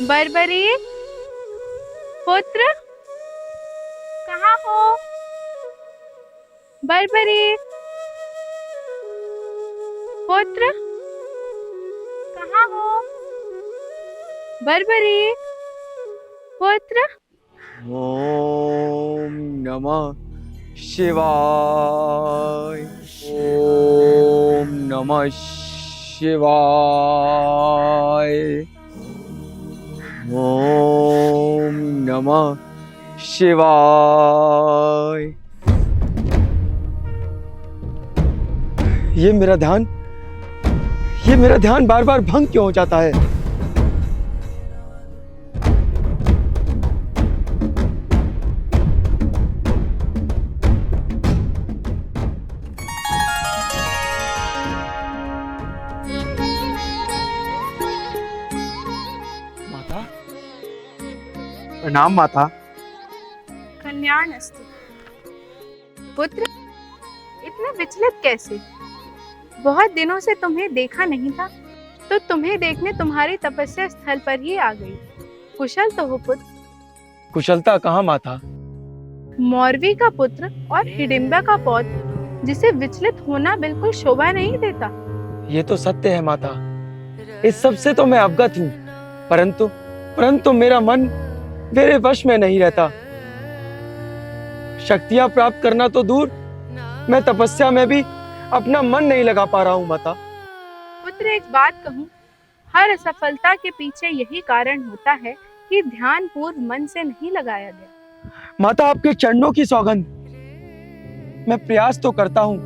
बरबरी, पुत्र, कहाँ हो? बरबरी, पुत्र, कहाँ हो? बरबरी, पुत्र। ओम नमः शिवाय। ओम नमः शिवाय। ओम नमः शिवाय। ये मेरा ध्यान ये मेरा ध्यान बार बार भंग क्यों हो जाता है? माता, प्रणाम माता। कल्याण अस्तु। पुत्र, इतने विचलित कैसे? बहुत दिनों से तुम्हें देखा नहीं था, तो तुम्हें देखने तुम्हारी तपस्या स्थल पर ही आ गई। कुशल तो हो पुत्र? कुशलता कहाँ माता? मौरवी का पुत्र और हिडिंबा का पौत्र, जिसे विचलित होना बिल्कुल शोभा नहीं देता। ये तो सत्य है माता, इस सब से तो मैं अवगत हूँ, परंतु परंतु मेरा मन मेरे वश में नहीं रहता। शक्तियां प्राप्त करना तो दूर, मैं तपस्या में भी अपना मन नहीं लगा पा रहा हूँ माता। पुत्र, एक बात कहूँ, हर असफलता के पीछे यही कारण होता है कि ध्यान पूर्व मन से नहीं लगाया गया। माता, आपके चरणों की सौगंध, मैं प्रयास तो करता हूँ,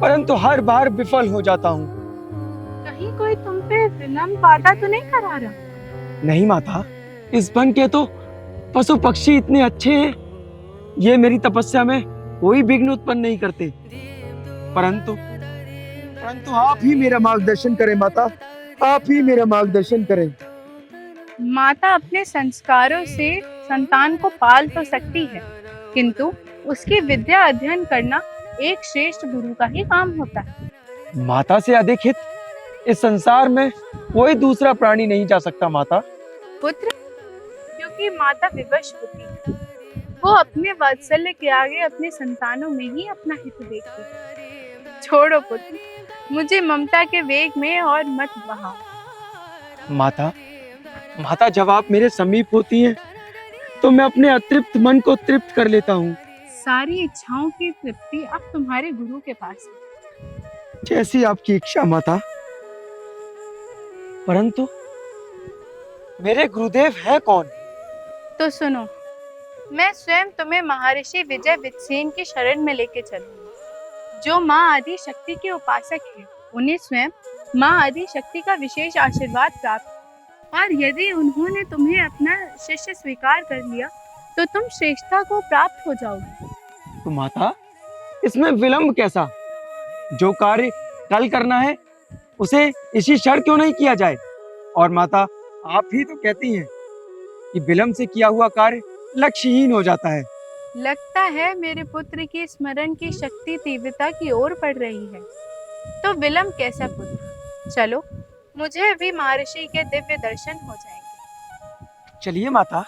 परंतु हर बार विफल हो जाता हूँ। कहीं कोई तुम पे विलंब वादा तो नहीं करा रहा? नहीं माता, इस वन के तो पशु पक्षी इतने अच्छे हैं, ये मेरी तपस्या में कोई विघ्न उत्पन्न नहीं करते। परंतु परंतु आप ही मेरा मार्गदर्शन करें माता, आप ही मेरा मार्गदर्शन करें। माता अपने संस्कारों से संतान को पाल तो सकती है, किंतु उसकी विद्या अध्ययन करना एक श्रेष्ठ गुरु का ही काम होता है। माता से अधिक हित इस संसार में कोई दूसरा प्राणी नहीं जा सकता माता। पुत्र, क्योंकि माता विवश होती है, वो अपने वात्सल्य के आगे अपने संतानों में ही अपना हित देखती है। छोड़ो पुत्र, मुझे ममता के वेग में और मत बहाओ। माता, माता जब आप मेरे समीप होती हैं, तो मैं अपने अतृप्त मन को तृप्त कर लेता हूँ। सारी इच्छाओं की तृप्ति अब तुम्हारे गुरु के पास है। जैसी आपकी इच्छा माता। परंतु मेरे गुरुदेव है कौन? तो सुनो, मैं स्वयं तुम्हें महर्षि विजय वित्सेन की शरण में लेके चलूंगी, जो माँ आदि शक्ति के उपासक है। उन्हें स्वयं माँ आदि शक्ति का विशेष आशीर्वाद प्राप्त है। और यदि उन्होंने तुम्हें अपना शिष्य स्वीकार कर लिया, तो तुम श्रेष्ठता को प्राप्त हो जाओगे। तो माता, इसमें विलंब कैसा? जो कार्य कल करना है, उसे इसी क्षण क्यों नहीं किया जाए? और माता, आप ही तो कहती हैं कि विलंब से किया हुआ कार्य लक्ष्यहीन हो जाता है। लगता है मेरे पुत्र की स्मरण की शक्ति तीव्रता की ओर बढ़ रही है। तो विलंब कैसा पुत्र? चलो, मुझे अभी महर्षि के दिव्य दर्शन हो जाएंगे। चलिए माता।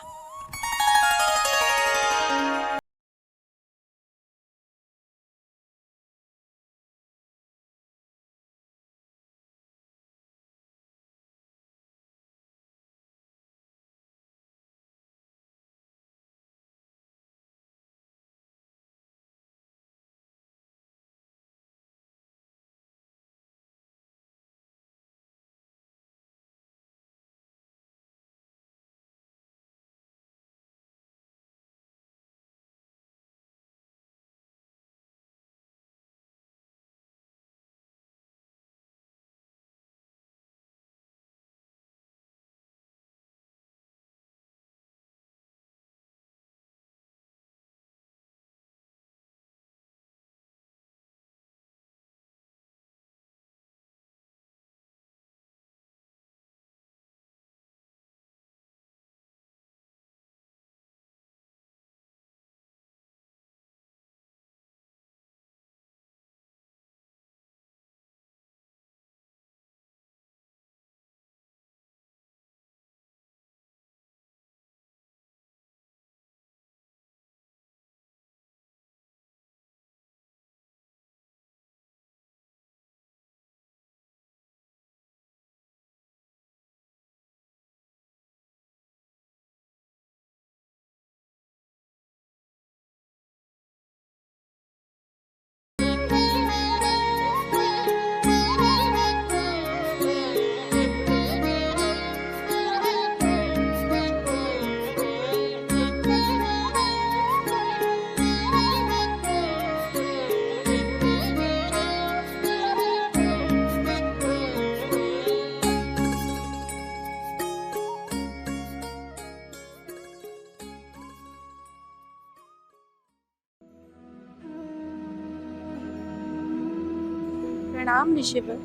प्रणाम ऋषिवर।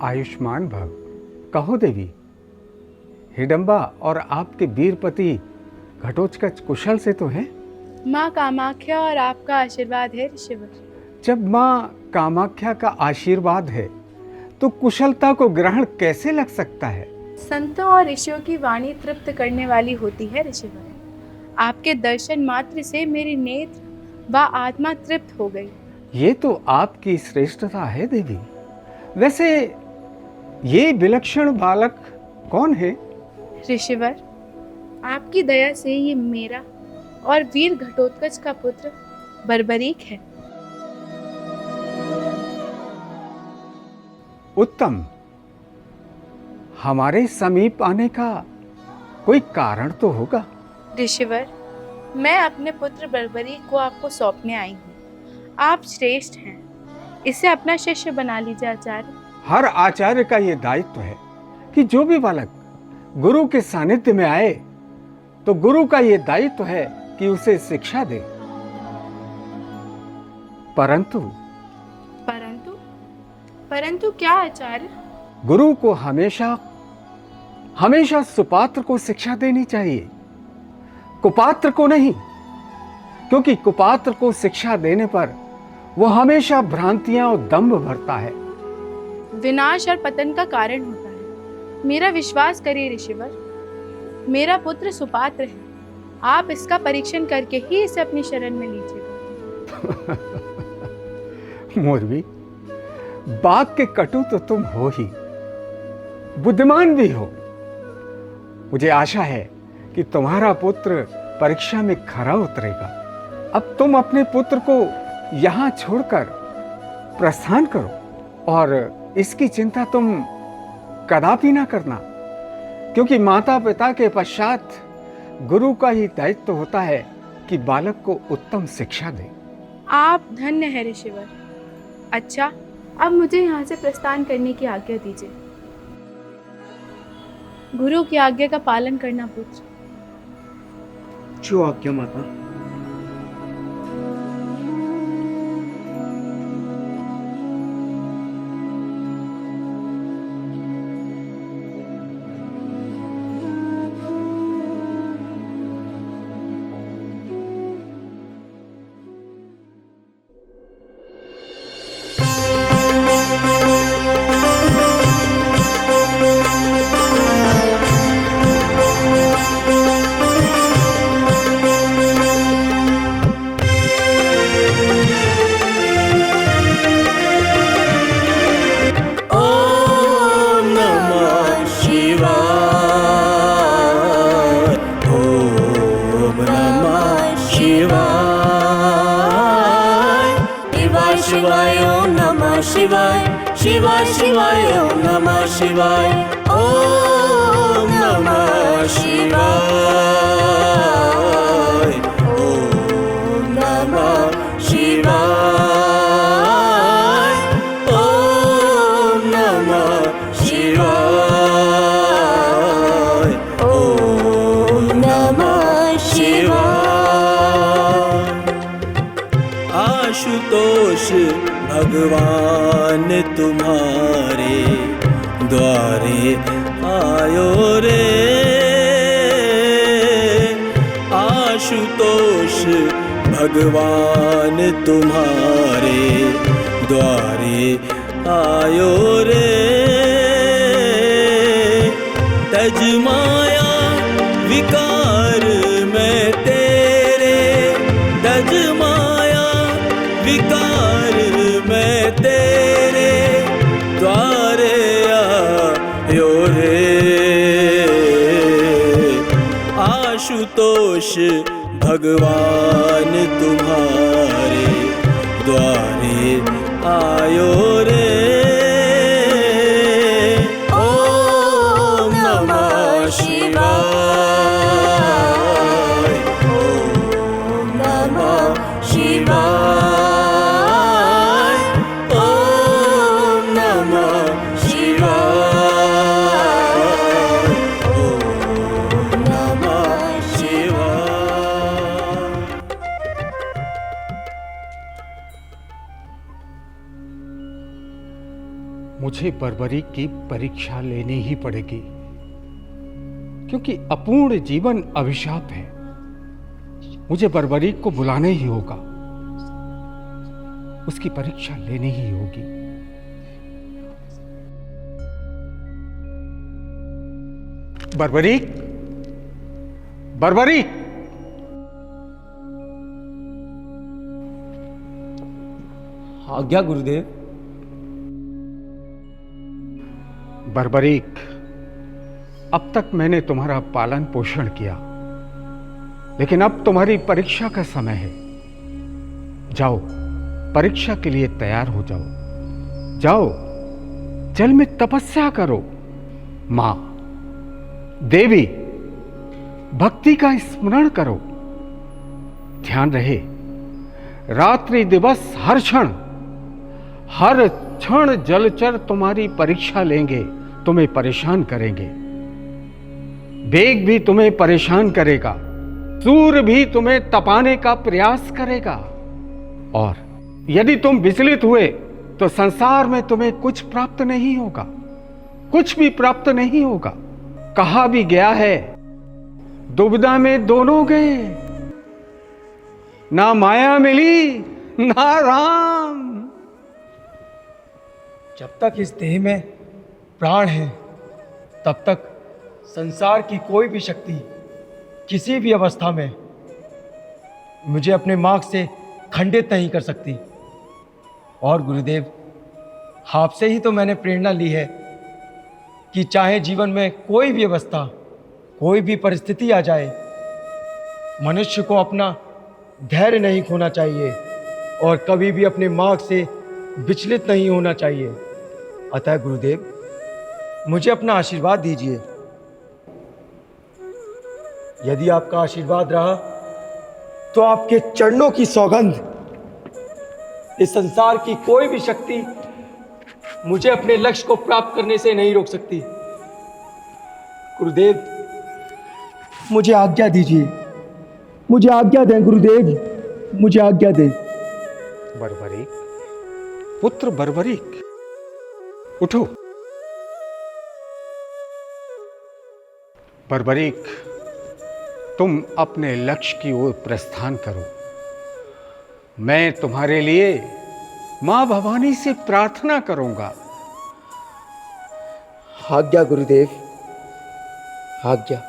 आयुष्मान भव। कहो देवी, हिडम्बा और आपके वीरपति घटोत्कच कुशल से तो हैं? माँ कामाख्या और आपका आशीर्वाद है ऋषिवर। जब माँ कामाख्या का आशीर्वाद है तो कुशलता को ग्रहण कैसे लग सकता है? संतों और ऋषियों की वाणी तृप्त करने वाली होती है ऋषिवर। आपके दर्शन मात्र से मेरी नेत्र व आत्मा तृप्त हो गई। ये तो आपकी श्रेष्ठता है देवी। वैसे ये विलक्षण बालक कौन है? ऋषिवर, आपकी दया से ये मेरा और वीर घटोत्कच का पुत्र बर्बरीक है। उत्तम। हमारे समीप आने का कोई कारण तो होगा। ऋषिवर, मैं अपने पुत्र बर्बरीक को आपको सौंपने आई हूँ। आप श्रेष्ठ हैं, इसे अपना शिष्य बना लीजिए आचार्य। हर आचार्य का ये दायित्व है कि जो भी बालक गुरु के सानिध्य में आए तो गुरु का ये दायित्व है कि उसे शिक्षा दे। परंतु परंतु परंतु क्या आचार्य? गुरु को हमेशा सुपात्र को शिक्षा देनी चाहिए, कुपात्र को नहीं, क्योंकि कुपात्र को शिक्षा देने पर वह हमेशा भ्रांतियां और दंभ भरता है, विनाश और पतन का कारण होता है। मेरा विश्वास करिए ऋषिवर, मेरा पुत्र सुपात्र है। आप इसका परीक्षण करके ही इसे अपनी शरण में लीजिएगा। मोरवी, बात के कटु तो तुम हो ही, बुद्धिमान भी हो। मुझे आशा है कि तुम्हारा पुत्र परीक्षा में खरा उतरेगा। अब तुम अपने पुत्र को यहाँ छोड़कर प्रस्थान करो और इसकी चिंता तुम कदापि ना करना, क्योंकि माता पिता के पश्चात गुरु का ही दायित्व होता है कि बालक को उत्तम शिक्षा दे। आप धन्य है ऋषिवर। अच्छा, अब मुझे यहाँ से प्रस्थान करने की आज्ञा दीजिए। गुरु की आज्ञा का पालन करना पुत्र। जो आज्ञा माता। शिवाय ओम नमः शिवाय, शिवाय शिवाय ओम नमः शिवाय, ओम नमः शिवाय, ओम नमः शिवाय, ओम नमः शिवाय, ओम नमः शिवाय। आशुतोष भगवान तुम्हारे द्वारे आयो रे, आशुतोष भगवान तुम्हारे द्वारे आयो रे। तज माया विकार में तेरे, तज माया विकार में तेरे द्वारे आयो रे। आशुतोष भगवान तुम्हारे द्वारे आयो रे। ओम नमः शिवाय, ओम नमः शिवाय, ओम नमः शिवाय, ओम नमः शिवाय। 「 शिवाय। 「 शिवाय। 」 「शिवाय। 」 「शिवाय। 」 「शिवाय। 」 「शिवाय। 」 「शिवाय। 」 「शिवाय। 」 「शिवाय। 」 「शिवाय। 」 「शिवाय।」 「शिवाय।」 「शिवाय।」 「शिवाय।」 「शिवाय।」मुझे बर्बरी की परीक्षा लेनी ही पड़ेगी, क्योंकि अपूर्ण जीवन अभिशाप है। मुझे बर्बरी को बुलाना ही होगा, उसकी परीक्षा लेनी ही होगी। बर्बरी, बर्बरी, आज्ञा गुरुदेव। बर्बरीक, अब तक मैंने तुम्हारा पालन पोषण किया, लेकिन अब तुम्हारी परीक्षा का समय है। जाओ, परीक्षा के लिए तैयार हो जाओ। जाओ, जल में तपस्या करो। मां, देवी, भक्ति का स्मरण करो। ध्यान रहे, रात्रि दिवस हर क्षण जलचर तुम्हारी परीक्षा लेंगे, तुम्हें परेशान करेंगे। वेग भी तुम्हें परेशान करेगा, सूर्य भी तुम्हें तपाने का प्रयास करेगा। और यदि तुम विचलित हुए तो संसार में तुम्हें कुछ प्राप्त नहीं होगा, कुछ भी प्राप्त नहीं होगा। कहा भी गया है, दुविधा में दोनों गए, ना माया मिली ना राम। जब तक इस देह में प्राण है, तब तक संसार की कोई भी शक्ति किसी भी अवस्था में मुझे अपने मार्ग से खंडित नहीं कर सकती। और गुरुदेव, आपसे ही तो मैंने प्रेरणा ली है कि चाहे जीवन में कोई भी अवस्था, कोई भी परिस्थिति आ जाए, मनुष्य को अपना धैर्य नहीं खोना चाहिए और कभी भी अपने मार्ग से विचलित नहीं होना चाहिए। अतः गुरुदेव, मुझे अपना आशीर्वाद दीजिए। यदि आपका आशीर्वाद रहा तो आपके चरणों की सौगंध, इस संसार की कोई भी शक्ति मुझे अपने लक्ष्य को प्राप्त करने से नहीं रोक सकती। गुरुदेव, मुझे आज्ञा दीजिए, मुझे आज्ञा दें गुरुदेव, मुझे आज्ञा दें। बर्बरीक, पुत्र बर्बरीक, उठो। बर्बरीक, तुम अपने लक्ष्य की ओर प्रस्थान करो। मैं तुम्हारे लिए मां भवानी से प्रार्थना करूंगा। आज्ञा गुरुदेव, आज्ञा।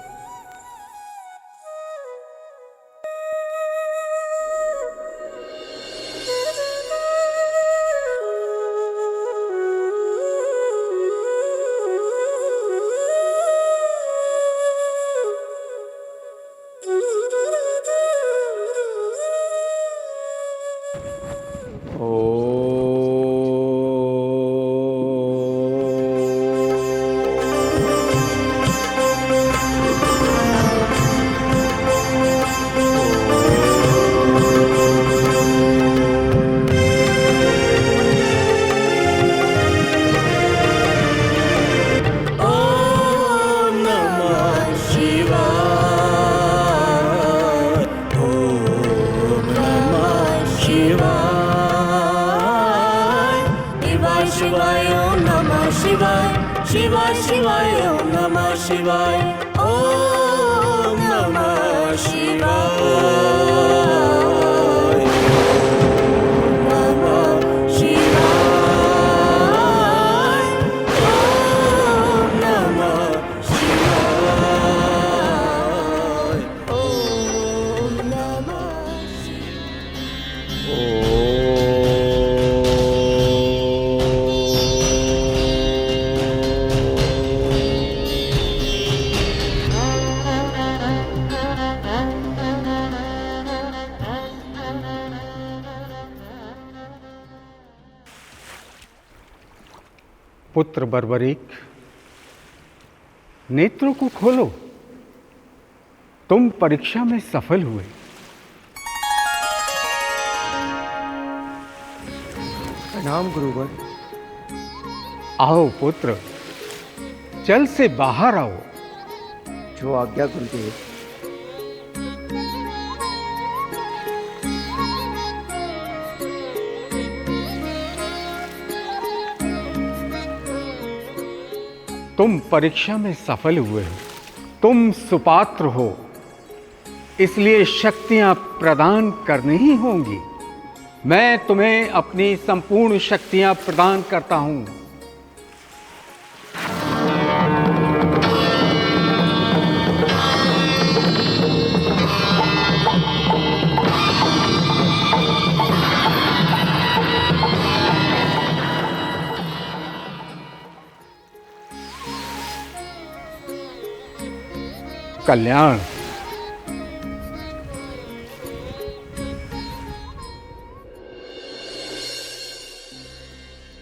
शिवाय ओम नमः शिवाय, शिवाय शिवाय ओम नमः शिवाय, ओम नमः शिवाय, ओम नमः शिवाय, ओम नमः शिवाय, ओम नमः शिवाय। पुत्र बर्बरीक, नेत्रों को खोलो। तुम परीक्षा में सफल हुए। प्रणाम गुरुवर। आओ पुत्र, जल से बाहर आओ। जो आज्ञा गुरुदेव। तुम परीक्षा में सफल हुए हो, तुम सुपात्र हो, इसलिए शक्तियां प्रदान करनी ही होंगी। मैं तुम्हें अपनी संपूर्ण शक्तियां प्रदान करता हूं। कल्याण।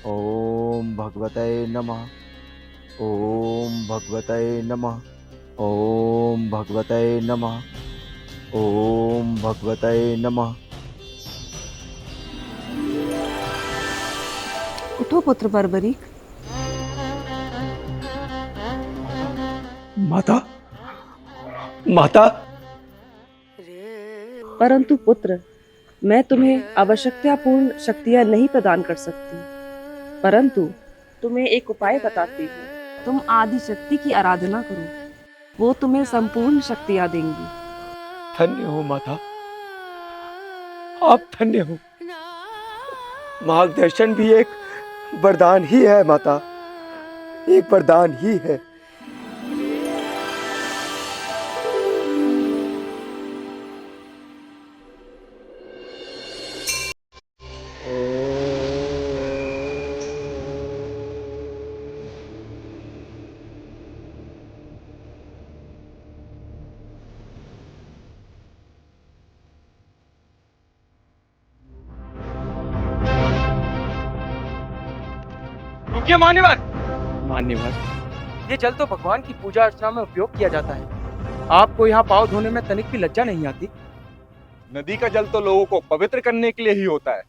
ओम भगवते नमः। ओम भगवते नमः। ओम भगवते नमः। ओम भगवते नमः। उठो पुत्र बर्बरीक। माता, माता। परंतु पुत्र, मैं तुम्हें आवश्यकतापूर्ण शक्तियां नहीं प्रदान कर सकती, परंतु तुम्हें एक उपाय बताती हूँ। तुम आदि शक्ति की आराधना करो, वो तुम्हें संपूर्ण शक्तियां देंगी। धन्य हो माता, आप धन्य हो। मार्गदर्शन भी एक वरदान ही है माता, एक वरदान ही है। रुकिए मान्यवर। मान्यवर, ये जल तो भगवान की पूजा अर्चना में उपयोग किया जाता है, आपको यहाँ पाँव धोने में तनिक भी लज्जा नहीं आती? नदी का जल तो लोगों को पवित्र करने के लिए ही होता है,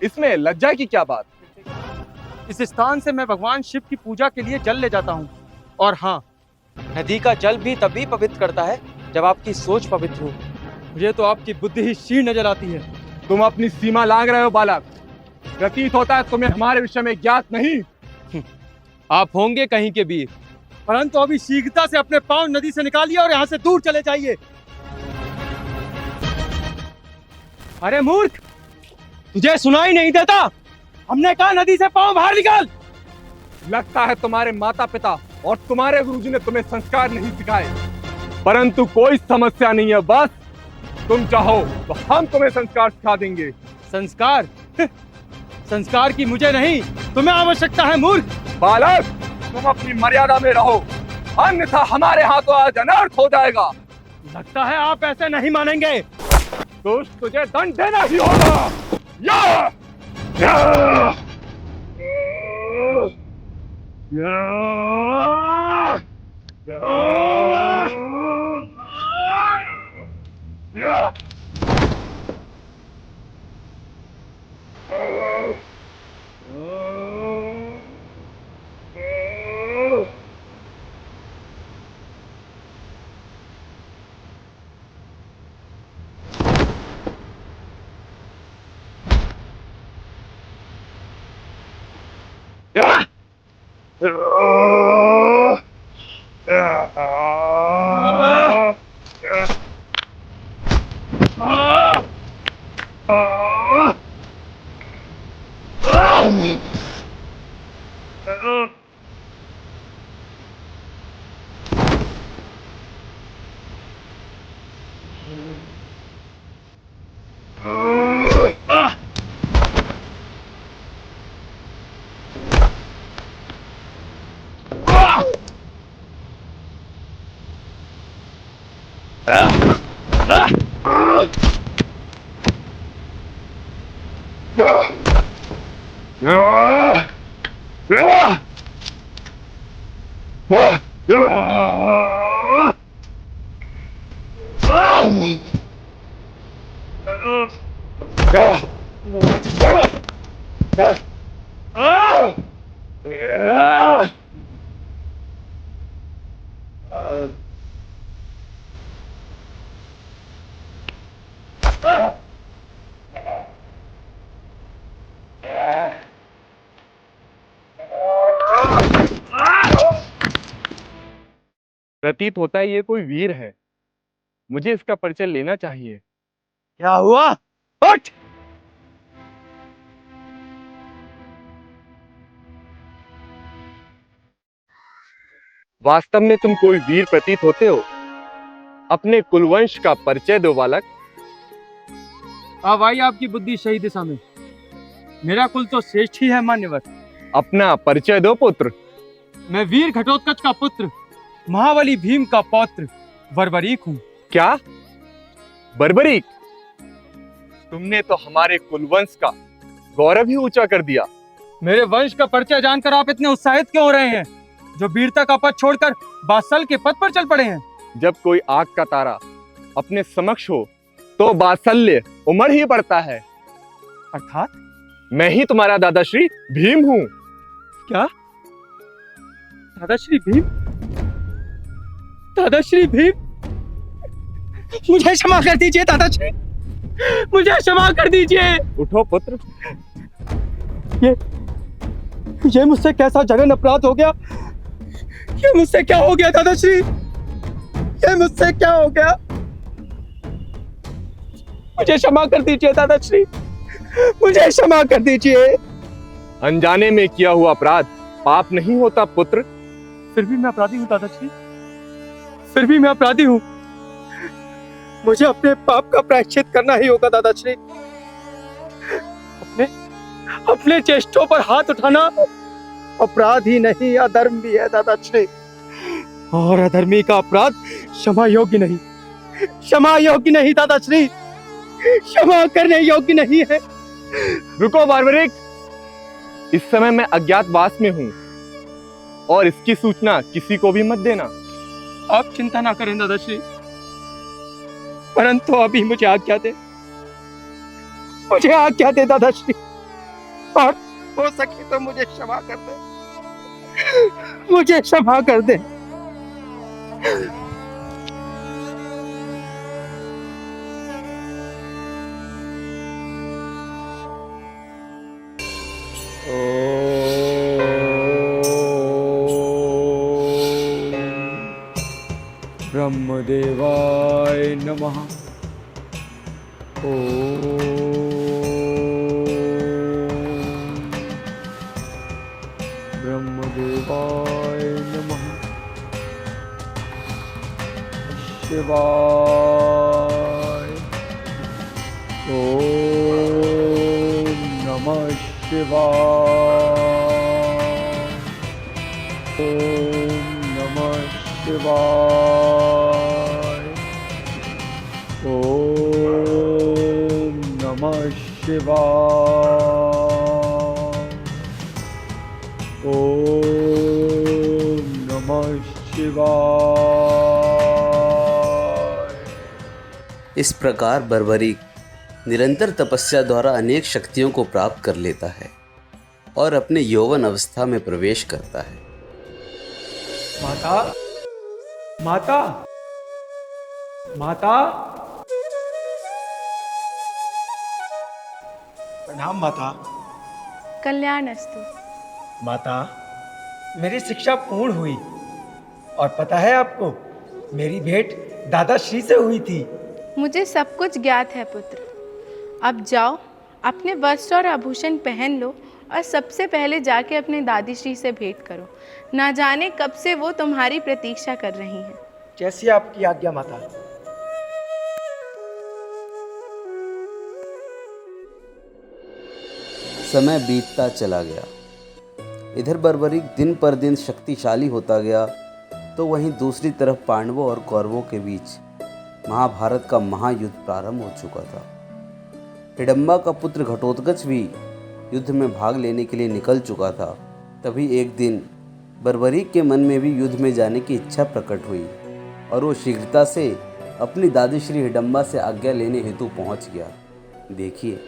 इसमें लज्जा की क्या बात? इस स्थान से मैं भगवान शिव की पूजा के लिए जल ले जाता हूँ। और हाँ, नदी का जल भी तभी पवित्र करता है जब आपकी सोच पवित्र हो। मुझे तो आपकी बुद्धि ही क्षीण नजर आती है। तुम अपनी सीमा लांघ रहे हो बालक। प्रतीत होता है तुम्हें हमारे विषय में ज्ञात नहीं। आप होंगे कहीं के वीर, परंतु अभी शीघ्रता से अपने पांव नदी से निकालिए और यहाँ से दूर चले जाइए। अरे मूर्ख, तुझे सुनाई नहीं देता? हमने कहा नदी से पांव बाहर निकाल। लगता है तुम्हारे माता पिता और तुम्हारे गुरुजी ने तुम्हें संस्कार नहीं सिखाए, परंतु कोई समस्या नहीं है। बस तुम चाहो तो हम तुम्हें संस्कार सिखा देंगे। संस्कार? संस्कार की मुझे नहीं, तुम्हें आवश्यकता है मूर्ख। बालक, तुम अपनी मर्यादा में रहो, अन्यथा हमारे हाथों आज अनर्थ हो जाएगा। लगता है आप ऐसे नहीं मानेंगे। दुष्ट, तुझे दंड देना ही होगा। या! या! प्रतीत होता है ये कोई वीर है। मुझे इसका परिचय लेना चाहिए। क्या हुआ? उठ! वास्तव में तुम कोई वीर प्रतीत होते हो। अपने कुलवंश का परिचय दो बालक। अब आई आपकी बुद्धि सही दिशा में। मेरा कुल तो श्रेष्ठ ही है मान्यवर। अपना परिचय दो पुत्र। मैं वीर घटोत्कच का पुत्र, महाबली भीम का पौत्र बर्बरीक हूँ। क्या? बर्बरीक? तुमने तो हमारे कुलवंश का गौरव ही ऊंचा कर दिया। मेरे वंश का परिचय जानकर आप इतने उत्साहित क्यों हो रहे हैं, जो वीरता का पद छोड़कर बात्सल के पद पर चल पड़े हैं? जब कोई आग का तारा अपने समक्ष हो तो वात्सल्य उमड़ ही पड़ता है। अर्थात मैं ही तुम्हारा दादाश्री भीम हूँ। क्या? दादाश्री भीम? दादाश्री भीम? मुझे क्षमा कर दीजिए दादाश्री, मुझे क्षमा कर दीजिए। उठो पुत्र। ये मुझसे कैसा जघन्य अपराध हो गया? ये मुझसे क्या हो गया दादाश्री? ये मुझसे क्या हो गया? मुझे क्षमा कर दीजिए दादाश्री, मुझे क्षमा कर दीजिए। अनजाने में किया हुआ अपराध पाप नहीं होता पुत्र। फिर भी मैं अपराधी हूँ दादाश्री, फिर भी मैं अपराधी हूँ। मुझे अपने पाप का प्रायश्चित करना ही होगा दादाश्री। अपने चेष्टों पर हाथ उठाना अपराध ही नहीं, अधर्म भी है दादाश्री। और अधर्मी का अपराध क्षमा योग्य नहीं, क्षमा योग्य नहीं दादाश्री, क्षमा करने योग्य नहीं है। रुको बार्बरिक, इस समय मैं अज्ञातवास में हूँ और इसकी सूचना किसी को भी मत देना। आप चिंता ना करें दादाश्री, परंतु अभी मुझे आज्ञा दे, मुझे आज्ञा दे दादाश्री, और हो सके तो मुझे क्षमा कर दे, मुझे क्षमा कर दे। ब्रह्मदेवाय नमः। ओम ब्रह्मदेवाय नमः। शिवाय। ओम नमः शिवाय। ओम नमः शिवाय। ओम नमः शिवाय। ओम नमः शिवाय। इस प्रकार बर्बरीक निरंतर तपस्या द्वारा अनेक शक्तियों को प्राप्त कर लेता है और अपने यौवन अवस्था में प्रवेश करता है। माता, माता, माता। प्रणाम माता। कल्याणस्तु। माता, मेरी शिक्षा पूर्ण हुई और पता है आपको, मेरी भेंट दादाश्री से हुई थी। मुझे सब कुछ ज्ञात है पुत्र। अब जाओ, अपने वस्त्र और आभूषण पहन लो और सबसे पहले जाके अपने दादीश्री से भेंट करो। ना जाने कब से वो तुम्हारी प्रतीक्षा कर रही हैं। जैसी आपकी आज्ञा माता। समय बीतता चला गया। इधर बर्बरीक दिन पर दिन शक्तिशाली होता गया, तो वहीं दूसरी तरफ पांडवों और कौरवों के बीच महाभारत का महायुद्ध प्रारंभ हो चुका था। हिडम्बा का पुत्र घटोत्कच भी युद्ध में भाग लेने के लिए निकल चुका था। तभी एक दिन बर्बरीक के मन में भी युद्ध में जाने की इच्छा प्रकट हुई और वो शीघ्रता से अपनी दादीश्री हिडम्बा से आज्ञा लेने हेतु पहुंच गया। देखिए।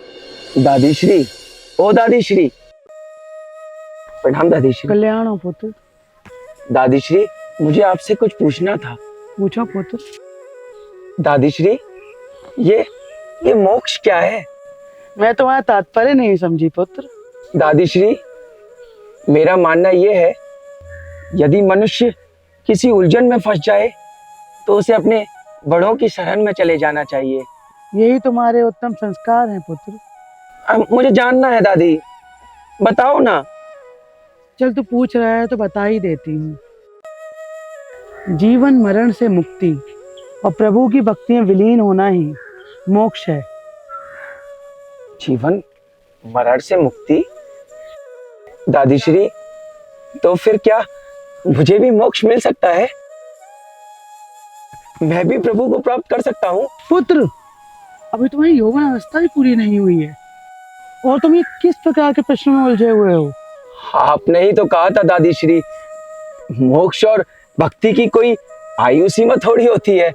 दादीश्री, ओ दादीश्री। प्रणाम दादीश्री। कल्याण हो पुत्र। दादीश्री, मुझे आपसे कुछ पूछना था। पूछो पुत्र। दादीश्री, ये मोक्ष क्या है? मैं तुम्हारा तात्पर्य नहीं समझी पुत्र। दादीश्री, मेरा मानना यह है, यदि मनुष्य किसी उलझन में फंस जाए तो उसे अपने बड़ों की शरण में चले जाना चाहिए। यही तुम्हारे उत्तम संस्कार हैं पुत्र। अब मुझे जानना है दादी, बताओ ना। चल तू पूछ रहा है तो बता ही देती हूँ। जीवन मरण से मुक्ति और प्रभु की भक्ति में विलीन होना ही मोक्ष है। जीवन मरण से मुक्ति? दादी श्री, तो फिर क्या मुझे भी मोक्ष मिल सकता है? मैं भी प्रभु को प्राप्त कर सकता हूँ? पुत्र, अभी तुम्हारी यौवन अवस्था भी पूरी नहीं हुई है और तुम ये किस प्रकार के प्रश्न में उलझे हुए हो? आपने ही तो कहा था दादी श्री, मोक्ष और भक्ति की कोई आयु सीमा थोड़ी होती है।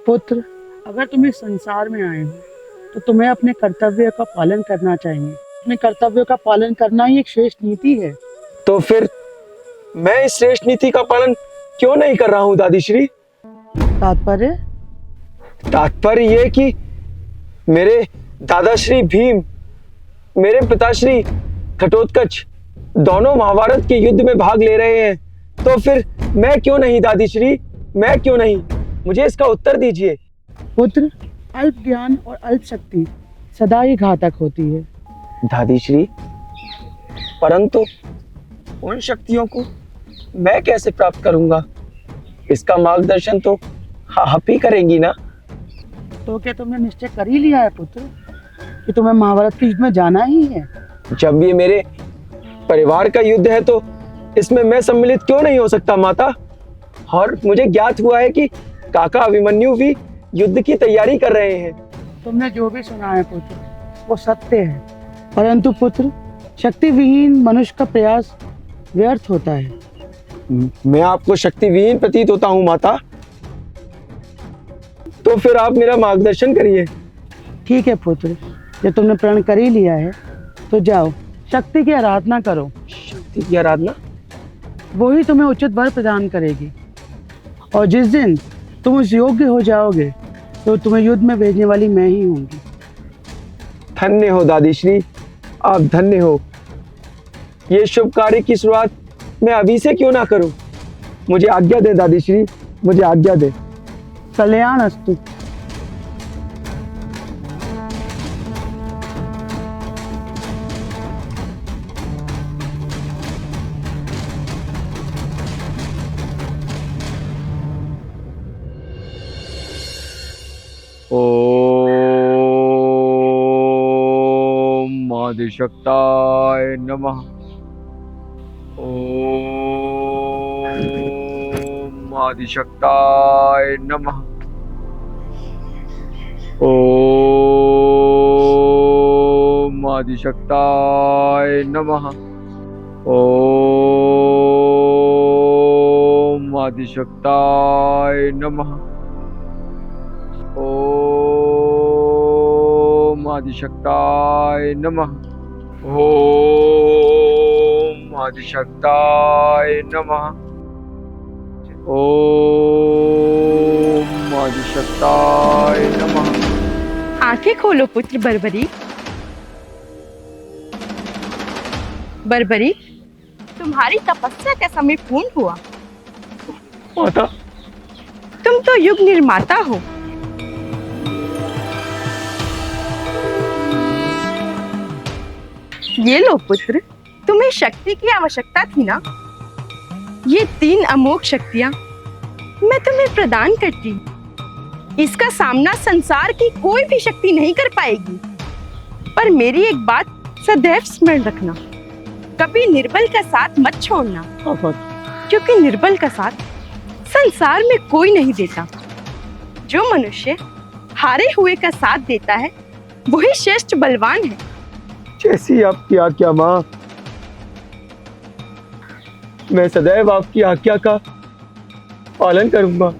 पुत्र, अगर तुम इस संसार में आए हो तो तुम्हें अपने कर्तव्य का पालन करना चाहिए। अपने कर्तव्यों का पालन करना ही एक श्रेष्ठ नीति है। तो फिर मैं इस श्रेष्ठ नीति का पालन क्यों नहीं कर रहा हूँ दादी श्री? तात्पर्य? तात्पर्य ये कि मेरे दादाश्री भीम, मेरे पिताश्री घटोत्कच दोनों महाभारत के युद्ध में भाग ले रहे हैं, तो फिर मैं क्यों नहीं दादी श्री, मैं क्यों नहीं? मुझे इसका उत्तर दीजिए। पुत्र, अल्प ज्ञान और अल्प शक्ति सदा ही घातक होती है। दादी श्री, परंतु उन शक्तियों को मैं कैसे प्राप्त करूंगा? इसका मार्गदर्शन तो आप ही करेंगी ना? तो क्या तुमने निश्चय कर ही लिया है पुत्र कि तुम्हें महाभारत के युद्ध में जाना ही है? जब ये मेरे परिवार का युद्ध है तो इसमें मैं सम्मिलित क्यों नहीं हो सकता माता? और मुझे ज्ञात हुआ है कि काका अभिमन्यु भी युद्ध की तैयारी कर रहे हैं। तुमने जो भी सुना है पुत्र वो सत्य है, परंतु पुत्र, शक्ति विहीन मनुष्य का प्रयास व्यर्थ होता है। मैं आपको शक्ति विहीन प्रतीत होता हूँ माता? तो फिर आप मेरा मार्गदर्शन करिए। ठीक है पुत्र, जब तुमने प्रण कर ही लिया है तो जाओ शक्ति की आराधना करो। शक्ति की आराधना? वो ही तुम्हें उचित वर प्रदान करेगी और जिस दिन तुम उस योग्य हो जाओगे तो तुम्हें युद्ध में भेजने वाली मैं ही होंगी। धन्य हो दादी श्री, आप धन्य हो। ये शुभ कार्य की शुरुआत मैं अभी से क्यों ना करूं? मुझे आज्ञा दे दादी श्री, मुझे आज्ञा दे। कल्याण अस्तु। ओम आदिशक्ताय नमः। ओम आदिशक्ताय नमः। ओम आदिशक्ताय नमः। ओम आदिशक्ताय नमः। ओम आदिशक्ताय नमः। ओम आदिशक्ताय नमः। ओम आदिशक्ताय नमः। आंखें खोलो पुत्र बर्बरी। बर्बरी, तुम्हारी तपस्या का समय पूर्ण हुआ। माता, तुम तो युग निर्माता हो। ये लो पुत्र, तुम्हें शक्ति की आवश्यकता थी ना? ये 3 अमोघ शक्तियां मैं तुम्हें प्रदान करती हूँ। इसका सामना संसार की कोई भी शक्ति नहीं कर पाएगी। पर मेरी एक बात सदैव स्मरण रखना, कभी निर्बल का साथ मत छोड़ना, क्योंकि निर्बल का साथ संसार में कोई नहीं देता। जो मनुष्य हारे हुए का साथ देता है वही श्रेष्ठ बलवान है। जैसी आपकी आज्ञा माँ। मैं सदैव आपकी आज्ञा का पालन करूंगा,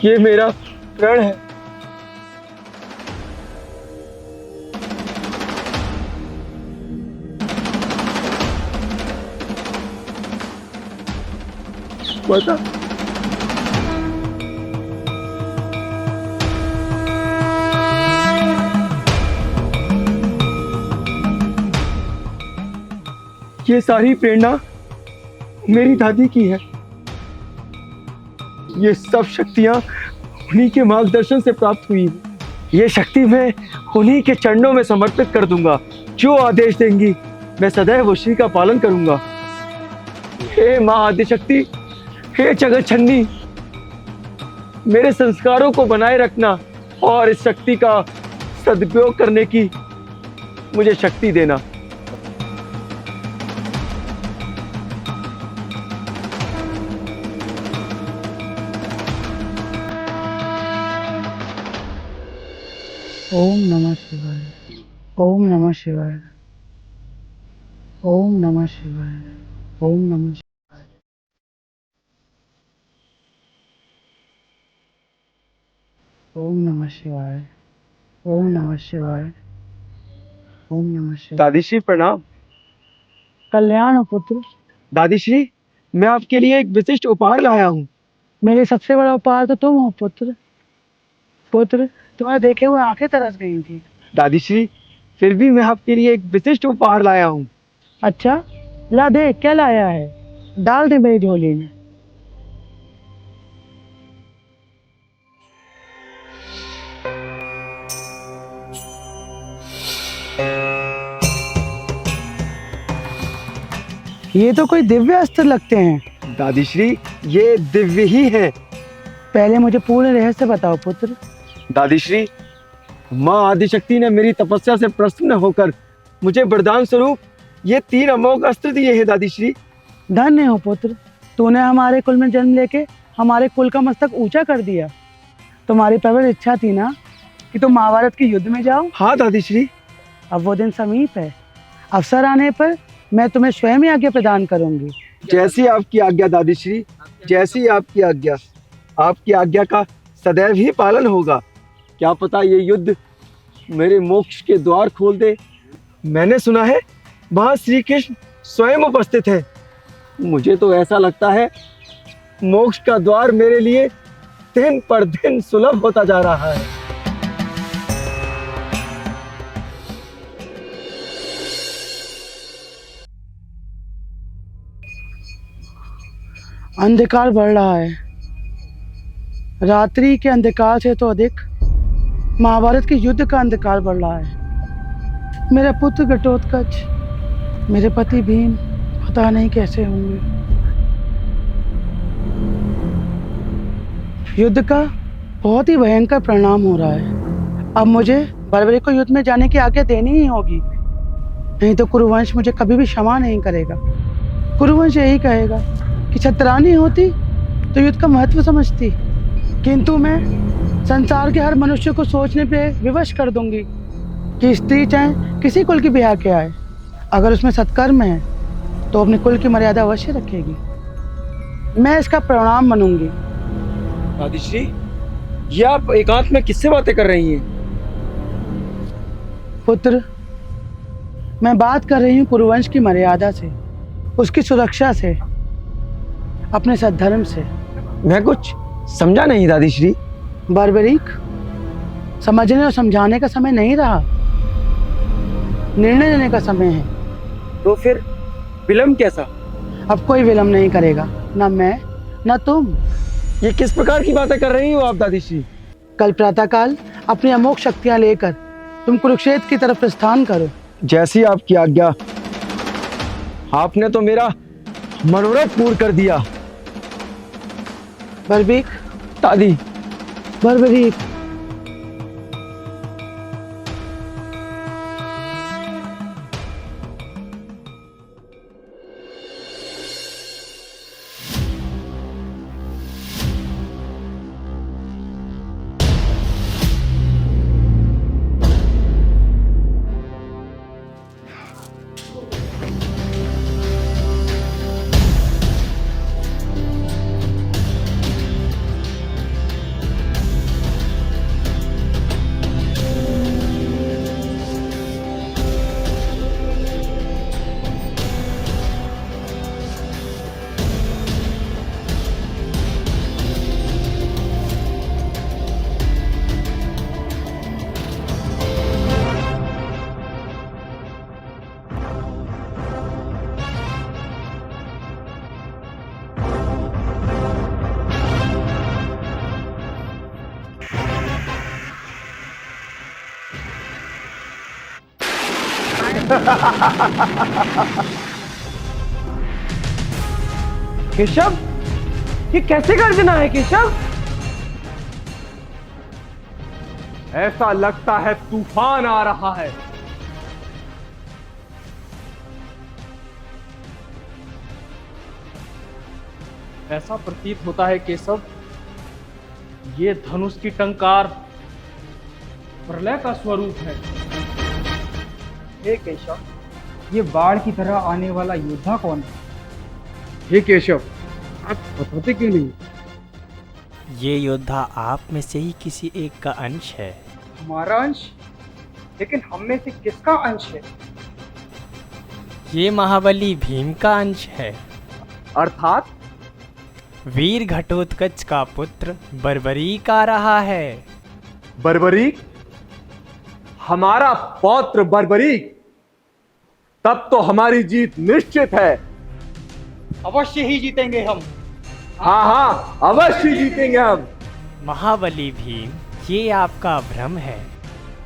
ये मेरा प्रण है। माता, ये सारी प्रेरणा मेरी दादी की है। ये सब शक्तियाँ उन्हीं के मार्गदर्शन से प्राप्त हुई। ये शक्ति मैं उन्हीं के चरणों में समर्पित कर दूंगा। जो आदेश देंगी मैं सदैव उसी का पालन करूंगा। हे माँ आदिशक्ति, हे जगत छन्नी, मेरे संस्कारों को बनाए रखना और इस शक्ति का सदुपयोग करने की मुझे शक्ति देना। ओम नमः शिवाय। ओम नमः शिवाय। ओम नमः शिवाय। ओम नमः शिवाय। ओम नमः शिवाय। ओम नमः शिवाय। ओम नमः शिवाय। दादीश्री प्रणाम। कल्याण हो पुत्र। दादीश्री, मैं आपके लिए एक विशिष्ट उपहार लाया हूँ। मेरे सबसे बड़ा उपहार तो तुम हो पुत्र। पुत्र, तुम्हारे देखे हुए आंखें तरस गई थी। दादीश्री, फिर भी मैं आपके लिए एक विशिष्ट उपहार लाया हूँ। अच्छा, ला दे, क्या लाया है? डाल दे मेरी झोली में। ये तो कोई दिव्य अस्त्र लगते हैं। दादीश्री, ये दिव्य ही है। पहले मुझे पूर्ण रहस्य बताओ पुत्र। दादीश्री, माँ आदिशक्ति ने मेरी तपस्या से प्रसन्न होकर मुझे वरदान स्वरूप ये 3 अमोघ अस्त्र दिए हैं। दादीश्री, धन्य हो पुत्र, तूने हमारे कुल में जन्म लेके हमारे कुल का मस्तक ऊंचा कर दिया। तुम्हारी प्रबल इच्छा थी ना कि तुम महाभारत के युद्ध में जाओ। हाँ दादीश्री। अब वो दिन समीप है। अवसर आने पर मैं तुम्हें स्वयं ही आज्ञा प्रदान करूंगी। जैसी आपकी आज्ञा दादीश्री, जैसी आपकी आज्ञा। आपकी आज्ञा का सदैव ही पालन होगा। क्या पता ये युद्ध मेरे मोक्ष के द्वार खोल दे। मैंने सुना है वहाँ श्री कृष्ण स्वयं उपस्थित है। मुझे तो ऐसा लगता है मोक्ष का द्वार मेरे लिए दिन पर दिन सुलभ होता जा रहा है। अंधकार बढ़ रहा है। रात्रि के अंधकार से तो अधिक महाभारत के युद्ध का अंधकार बढ़ रहा है। मेरा पुत्र घटोत्कच, मेरे पति भीम पता नहीं कैसे होंगे। युद्ध का बहुत ही भयंकर परिणाम हो रहा है। अब मुझे बर्बरी को युद्ध में जाने की आज्ञा देनी ही होगी, नहीं तो कुरुवंश मुझे कभी भी क्षमा नहीं करेगा। कुरुवंश यही कहेगा कि छत्रानी होती तो युद्ध का महत्व समझती, किंतु मैं संसार के हर मनुष्य को सोचने पे विवश कर दूंगी कि स्त्री चाहे किसी कुल की ब्याह के आए, अगर उसमें सत्कर्म है तो अपने कुल की मर्यादा अवश्य रखेगी। मैं इसका परिणाम बनूंगी। दादीश्री, ये आप एकांत में किससे बातें कर रही हैं? पुत्र, मैं बात कर रही हूँ कुरुवंश की मर्यादा से, उसकी सुरक्षा से, अपने सद्धर्म से। मैं कुछ समझा नहीं दादीश्री। बर्बरीक, समझने और समझाने का समय नहीं रहा, निर्णय लेने का समय है। तो फिर विलंब कैसा? अब कोई विलंब नहीं करेगा, ना मैं ना तुम। ये किस प्रकार की बातें कर रही हो आप दादीश्री? कल प्रातःकाल अपनी अमोघ शक्तियां लेकर तुम कुरुक्षेत्र की तरफ प्रस्थान करो। जैसी आपकी आज्ञा। आपने तो मेरा मनोरथ पूर्ण कर दिया। बर्बीक, दादी, बर्बरीक, केशव, ये कैसे गर्जना है केशव? ऐसा लगता है तूफान आ रहा है। ऐसा प्रतीत होता है केशव, ये धनुष की टंकार प्रलय का स्वरूप है। हे केशव, ये बाढ़ की तरह आने वाला योद्धा कौन है? हे केशव, आप बताते क्यों नहीं? ये योद्धा आप में से ही किसी एक का अंश है। हमारा अंश? लेकिन हम में से किसका अंश है? ये महाबली भीम का अंश है। अर्थात वीर घटोत्कच का पुत्र बर्बरीक आ रहा है। बर्बरीक? हमारा पौत्र बर्बरीक? तब तो हमारी जीत निश्चित है। अवश्य ही जीतेंगे हम। हाँ हाँ, अवश्य जीतेंगे हम। महाबली भीम, ये आपका भ्रम है।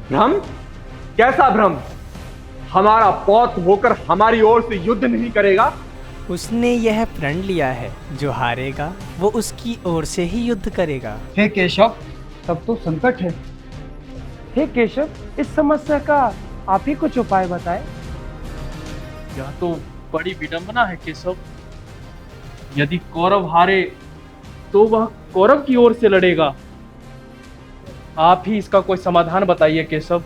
भ्रम? कैसा भ्रम? हमारा पौत्र होकर हमारी ओर से युद्ध नहीं करेगा? उसने यह प्रण लिया है, जो हारेगा वो उसकी ओर से ही युद्ध करेगा। हे केशव, तब तो संकट है। हे केशव, इस समस्या का आप ही कुछ उपाय बताएं। यह तो बड़ी विडंबना है केशव। यदि कौरव हारे तो वह कौरव की ओर से लड़ेगा। आप ही इसका कोई समाधान बताइए केशव।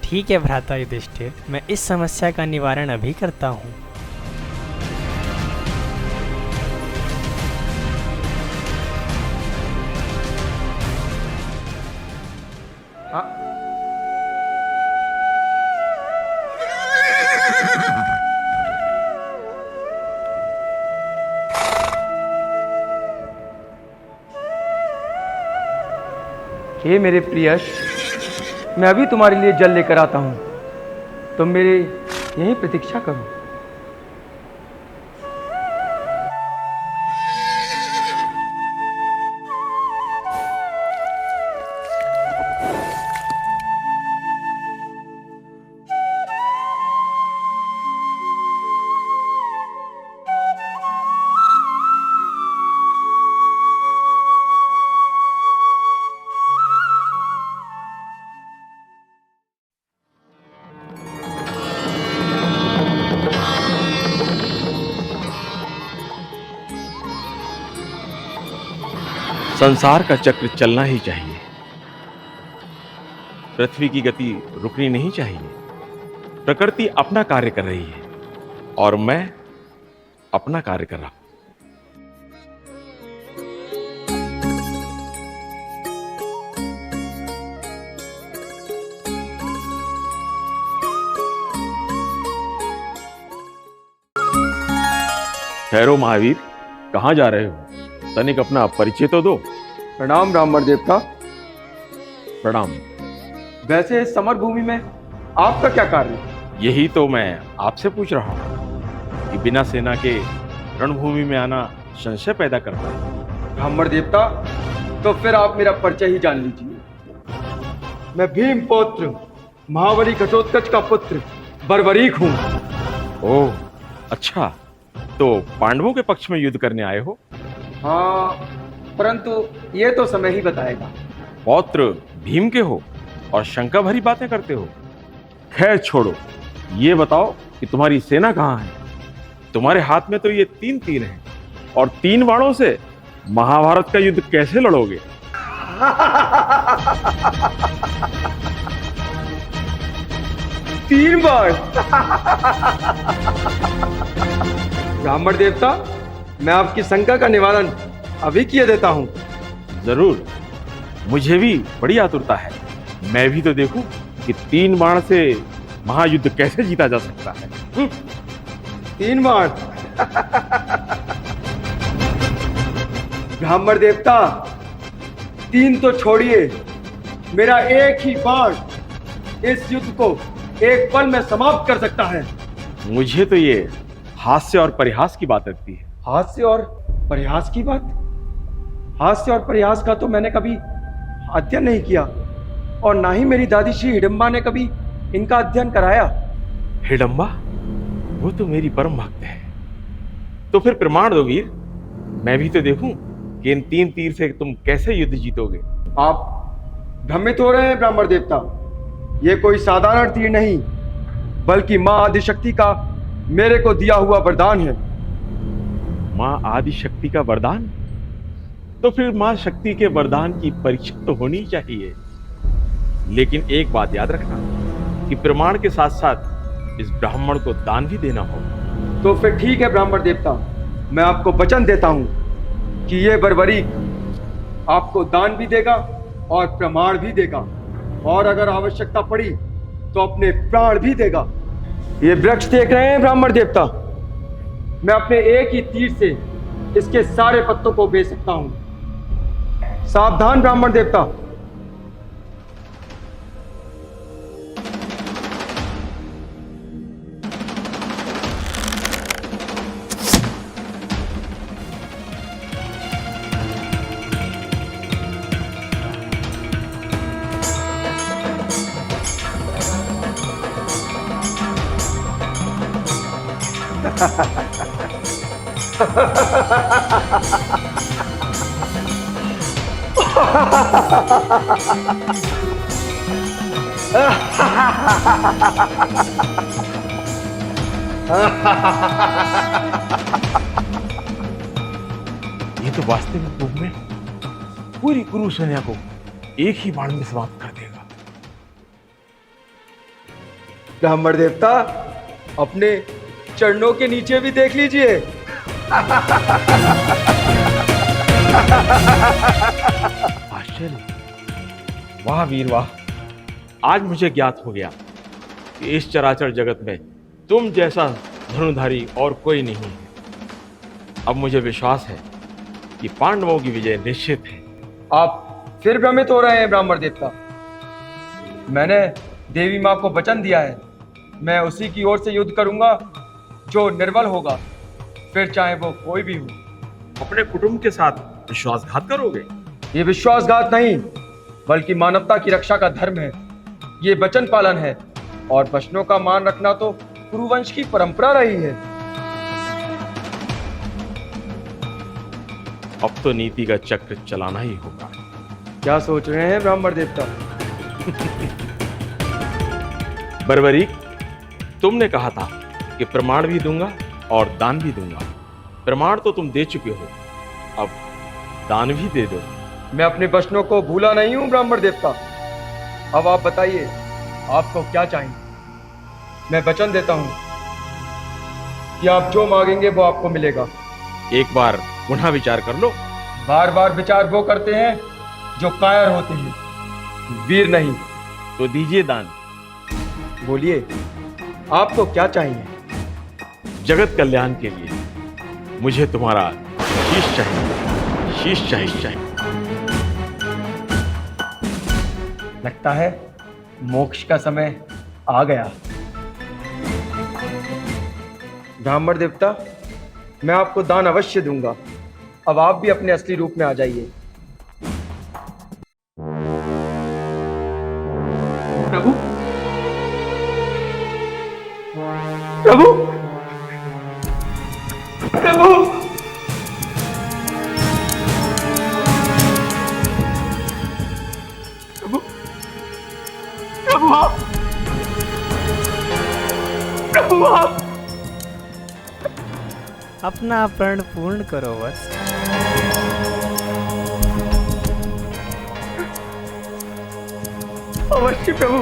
ठीक है भ्राता युधिष्ठिर, मैं इस समस्या का निवारण अभी करता हूँ। हे मेरे प्रियश, मैं अभी तुम्हारे लिए जल लेकर आता हूँ। तुम मेरे यहीं प्रतीक्षा करो। संसार का चक्र चलना ही चाहिए। पृथ्वी की गति रुकनी नहीं चाहिए। प्रकृति अपना कार्य कर रही है और मैं अपना कार्य कर रहा हूं। ठहरो महावीर, कहां जा रहे हो? तनिक अपना परिचय तो दो। प्रणाम ब्राह्मण देवता। प्रणाम। वैसे इस समर भूमि में आपका क्या कार्य? यही तो मैं आपसे पूछ रहा हूं कि बिना सेना के रणभूमि में आना संशय पैदा करता है। ब्राह्मण देवता, तो फिर आप मेरा परिचय ही जान लीजिए। मैं भीम पौत्र महाबली घटोत्कच का पुत्र बर्बरीक हूँ। ओह अच्छा, तो पांडवों के पक्ष में युद्ध करने आए हो? हाँ, परंतु ये तो समय ही बताएगा। पौत्र भीम के हो और शंका भरी बातें करते हो। खैर छोड़ो, ये बताओ कि तुम्हारी सेना कहाँ है? तुम्हारे हाथ में तो ये 3 तीर हैं और 3 बाणों से महाभारत का युद्ध कैसे लड़ोगे? 3 बाण? ब्राह्मण देवता, मैं आपकी शंका का निवारण अभी किए देता हूँ। जरूर, मुझे भी बड़ी आतुरता है। मैं भी तो देखूं कि 3 बाण से महायुद्ध कैसे जीता जा सकता है। 3 बाण? ब्राह्मण देवता, 3 तो छोड़िए, मेरा एक ही बाण इस युद्ध को एक पल में समाप्त कर सकता है। मुझे तो ये हास्य और परिहास की बात लगती है। हास्य और परिहास की बात? हास्य और परिहास का तो मैंने कभी अध्ययन नहीं किया और ना ही मेरी दादी श्री हिडिंबा ने कभी इनका अध्ययन कराया। हिडम्बा, वो तो मेरी परम भक्त है। तो फिर प्रमाण दो वीर, मैं भी तो देखूं कि इन 3 तीर से तुम कैसे युद्ध जीतोगे। आप भ्रमित हो रहे हैं ब्राह्मण देवता। ये कोई साधारण तीर नहीं, बल्कि माँ आदिशक्ति का मेरे को दिया हुआ वरदान है। माँ आदिशक्ति का वरदान? तो फिर माँ शक्ति के वरदान की परीक्षा तो होनी चाहिए। लेकिन एक बात याद रखना कि प्रमाण के साथ साथ इस ब्राह्मण को दान भी देना होगा। तो फिर ठीक है ब्राह्मण देवता, मैं आपको वचन देता हूं कि ये बर्बरीक आपको दान भी देगा और प्रमाण भी देगा, और अगर आवश्यकता पड़ी तो अपने प्राण भी देगा। ये वृक्ष देख रहे हैं ब्राह्मण देवता, मैं अपने एक ही तीर से इसके सारे पत्तों को बेच सकता हूं। सावधान ब्राह्मण देवता। ये तो वास्तविक रूप में पूरी कुरु सेना को एक ही बाण में समाप्त कर देगा। ब्राह्मण देवता, अपने चरणों के नीचे भी देख लीजिए। आश्चर्य, वाह वीर वाह। आज मुझे ज्ञात हो गया कि इस चराचर जगत में तुम जैसा धनुधारी और कोई नहीं है। अब मुझे विश्वास है कि पांडवों की विजय निश्चित है। आप फिर भ्रमित हो रहे हैं ब्राह्मण देवता। मैंने देवी माँ को वचन दिया है, मैं उसी की ओर से युद्ध करूंगा जो निर्बल होगा, फिर चाहे वो कोई भी हो। अपने कुटुंब के साथ विश्वासघात करोगे? ये विश्वासघात नहीं, बल्कि मानवता की रक्षा का धर्म है। ये वचन पालन है, और वचनों का मान रखना तो कुरुवंश की परंपरा रही है। अब तो नीति का चक्र चलाना ही होगा। क्या सोच रहे हैं ब्राह्मण देवता? बर्बरीक, तुमने कहा था कि प्रमाण भी दूंगा और दान भी दूंगा। प्रमाण तो तुम दे चुके हो, अब दान भी दे दो। मैं अपने वचनों को भूला नहीं हूं ब्राह्मण देवता। अब आप बताइए, आपको क्या चाहिए? मैं वचन देता हूं कि आप जो मांगेंगे वो आपको मिलेगा। एक बार पुनः विचार कर लो। बार बार विचार वो करते हैं जो कायर होते हैं, वीर नहीं। तो दीजिए दान। बोलिए, आपको क्या चाहिए? जगत कल्याण के लिए मुझे तुम्हारा शीश चाहिए, शीश चाहिए। लगता है मोक्ष का समय आ गया। ब्राह्मण देवता, मैं आपको दान अवश्य दूंगा। अब आप भी अपने असली रूप में आ जाइए। प्रभु, प्रभु, प्रभु, प्रभु, प्रभु आप, प्रभु आप। अपना प्रण पूर्ण करो बस। अवश्य प्रभु,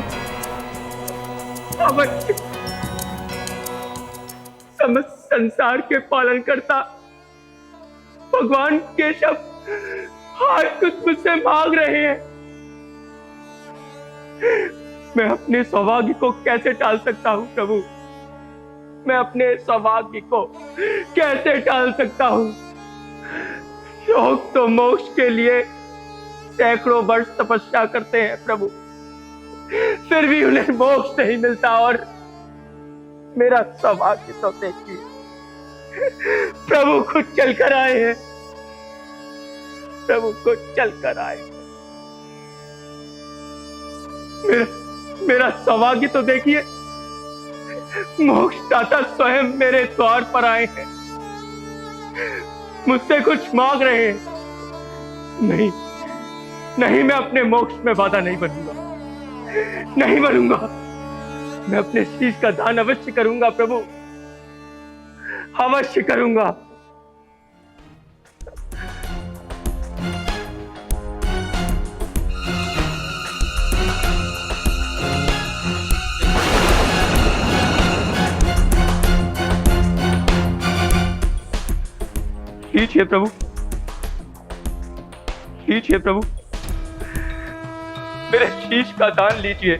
अवश्य। समस्त संसार के पालन करता भगवान केशव हार कुछ मुझसे मांग रहे हैं। मैं अपने सौभाग्य को कैसे टाल सकता हूँ प्रभु? मैं अपने सौभाग्य को कैसे टाल सकता हूँ? लोग तो मोक्ष के लिए सैकड़ों वर्ष तपस्या करते हैं प्रभु, फिर भी उन्हें मोक्ष नहीं मिलता। और मेरा सौभाग्य तो देखिए, प्रभु खुद चल कर आए हैं, प्रभु खुद चल कर आए। मेरा सौभाग्य तो देखिए, मोक्षदाता स्वयं मेरे द्वार पर आए हैं, मुझसे कुछ मांग रहे हैं। नहीं नहीं, मैं अपने मोक्ष में बाधा नहीं बनूंगा, नहीं बनूंगा। मैं अपने शीश का दान अवश्य करूंगा प्रभु, अवश्य करूंगा। लीजिए प्रभु, लीजिए प्रभु, मेरे शीश का दान लीजिए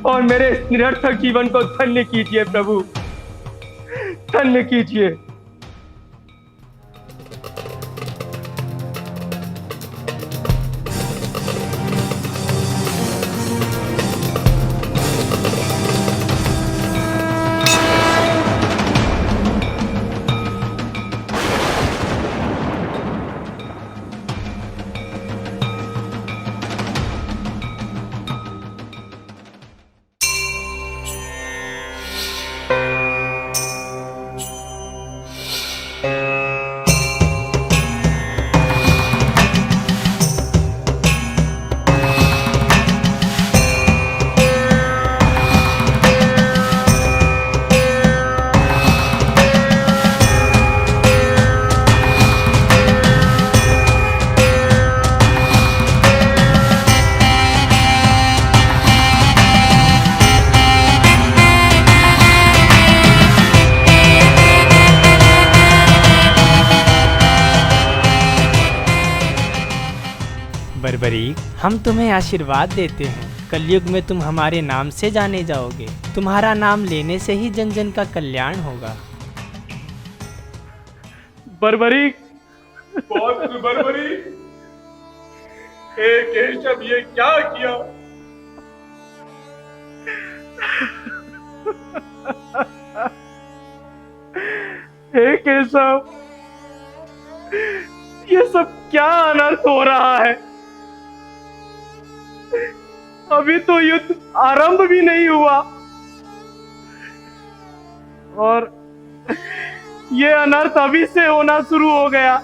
और मेरे इस निरर्थक जीवन को धन्य कीजिए प्रभु, धन्य कीजिए। बर्बरीक, हम तुम्हें आशीर्वाद देते हैं। कलयुग में तुम हमारे नाम से जाने जाओगे। तुम्हारा नाम लेने से ही जन जन का कल्याण होगा। बर्बरीक, पौत्र बर्बरीक, हे केशव, ये क्या किया? हे केशव, ये सब क्या अनर्थ हो रहा है? अभी तो युद्ध आरंभ भी नहीं हुआ और ये अनर्थ अभी से होना शुरू हो गया।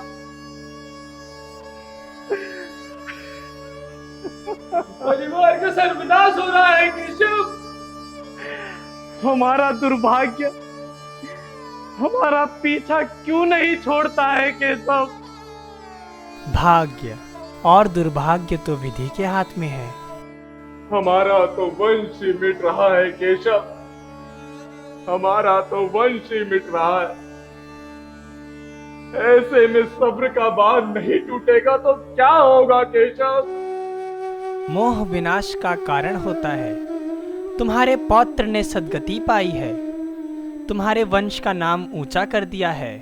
परिवार का सर्वनाश हो रहा है केशव। हमारा दुर्भाग्य हमारा पीछा क्यों नहीं छोड़ता है केशव? भाग्य और दुर्भाग्य तो विधि के हाथ में है। हमारा तो वंश ही मिट रहा है केशव, हमारा तो वंश ही मिट रहा है। ऐसे में सब्र का बांध नहीं टूटेगा तो क्या होगा केशव? मोह विनाश का कारण होता है। तुम्हारे पौत्र ने सद्गति पाई है, तुम्हारे वंश का नाम ऊंचा कर दिया है।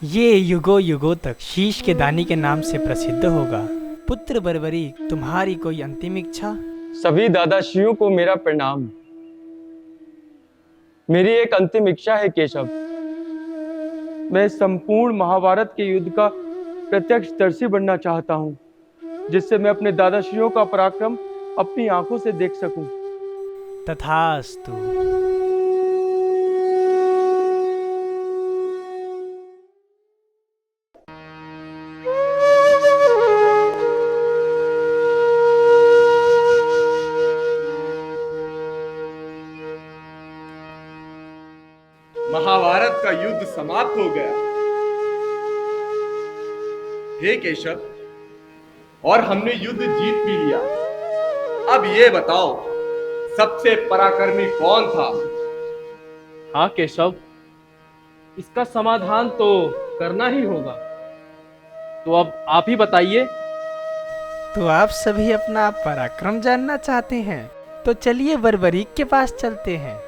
ये युगों युगों तक शीश के दानी के नाम से प्रसिद्ध होगा। पुत्र बर्बरीक, तुम्हारी कोई अंतिम इच्छा? सभी दादाश्रियों को मेरा प्रणाम। मेरी एक अंतिम इच्छा है केशव। मैं संपूर्ण महाभारत के युद्ध का प्रत्यक्षदर्शी बनना चाहता हूँ, जिससे मैं अपने दादाश्रियों का पराक्रम अपनी आंखों से देख सकूं। तथास्तु। महाभारत का युद्ध समाप्त हो गया। हे केशव, और हमने युद्ध जीत भी लिया। अब ये बताओ, सबसे पराक्रमी कौन था? हाँ केशव, इसका समाधान तो करना ही होगा। तो अब आप ही बताइए। तो आप सभी अपना पराक्रम जानना चाहते हैं? तो चलिए बर्बरीक के पास चलते हैं।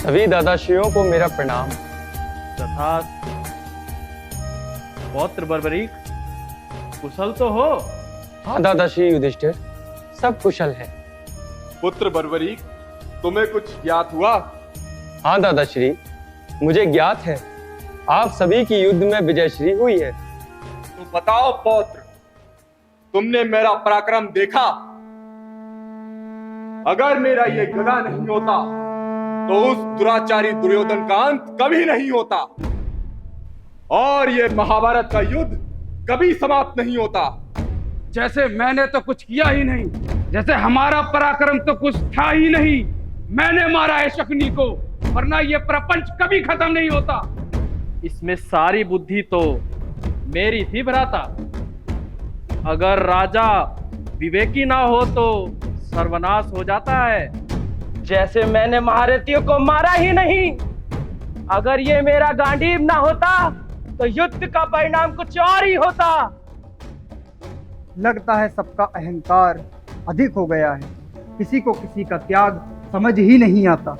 सभी दादाश्रियों को मेरा प्रणाम। तथास्तु। पौत्र बर्बरीक, कुशल तो हो? हाँ दादाश्री युधिष्ठिर, सब कुशल है। पुत्र बर्बरीक, तुम्हें कुछ ज्ञात हुआ? हाँ दादाश्री, मुझे ज्ञात है आप सभी की युद्ध में विजयश्री हुई है। तो बताओ पौत्र, तुमने मेरा पराक्रम देखा? अगर मेरा ये गदा नहीं होता तो उस दुराचारी दुर्योधन का अंत कभी नहीं होता और ये महाभारत का युद्ध कभी समाप्त नहीं होता। जैसे मैंने तो कुछ किया ही नहीं, जैसे हमारा पराक्रम तो कुछ था ही नहीं। मैंने मारा है शकुनी को, वरना ये प्रपंच कभी खत्म नहीं होता। इसमें सारी बुद्धि तो मेरी थी भ्राता। अगर राजा विवेकी ना हो तो सर्वनाश हो जाता है। जैसे मैंने महारथियों को मारा ही नहीं, अगर ये मेरा गांडीव ना होता तो युद्ध का परिणाम कुछ और ही होता। लगता है सबका अहंकार अधिक हो गया है, किसी को किसी का त्याग समझ ही नहीं आता।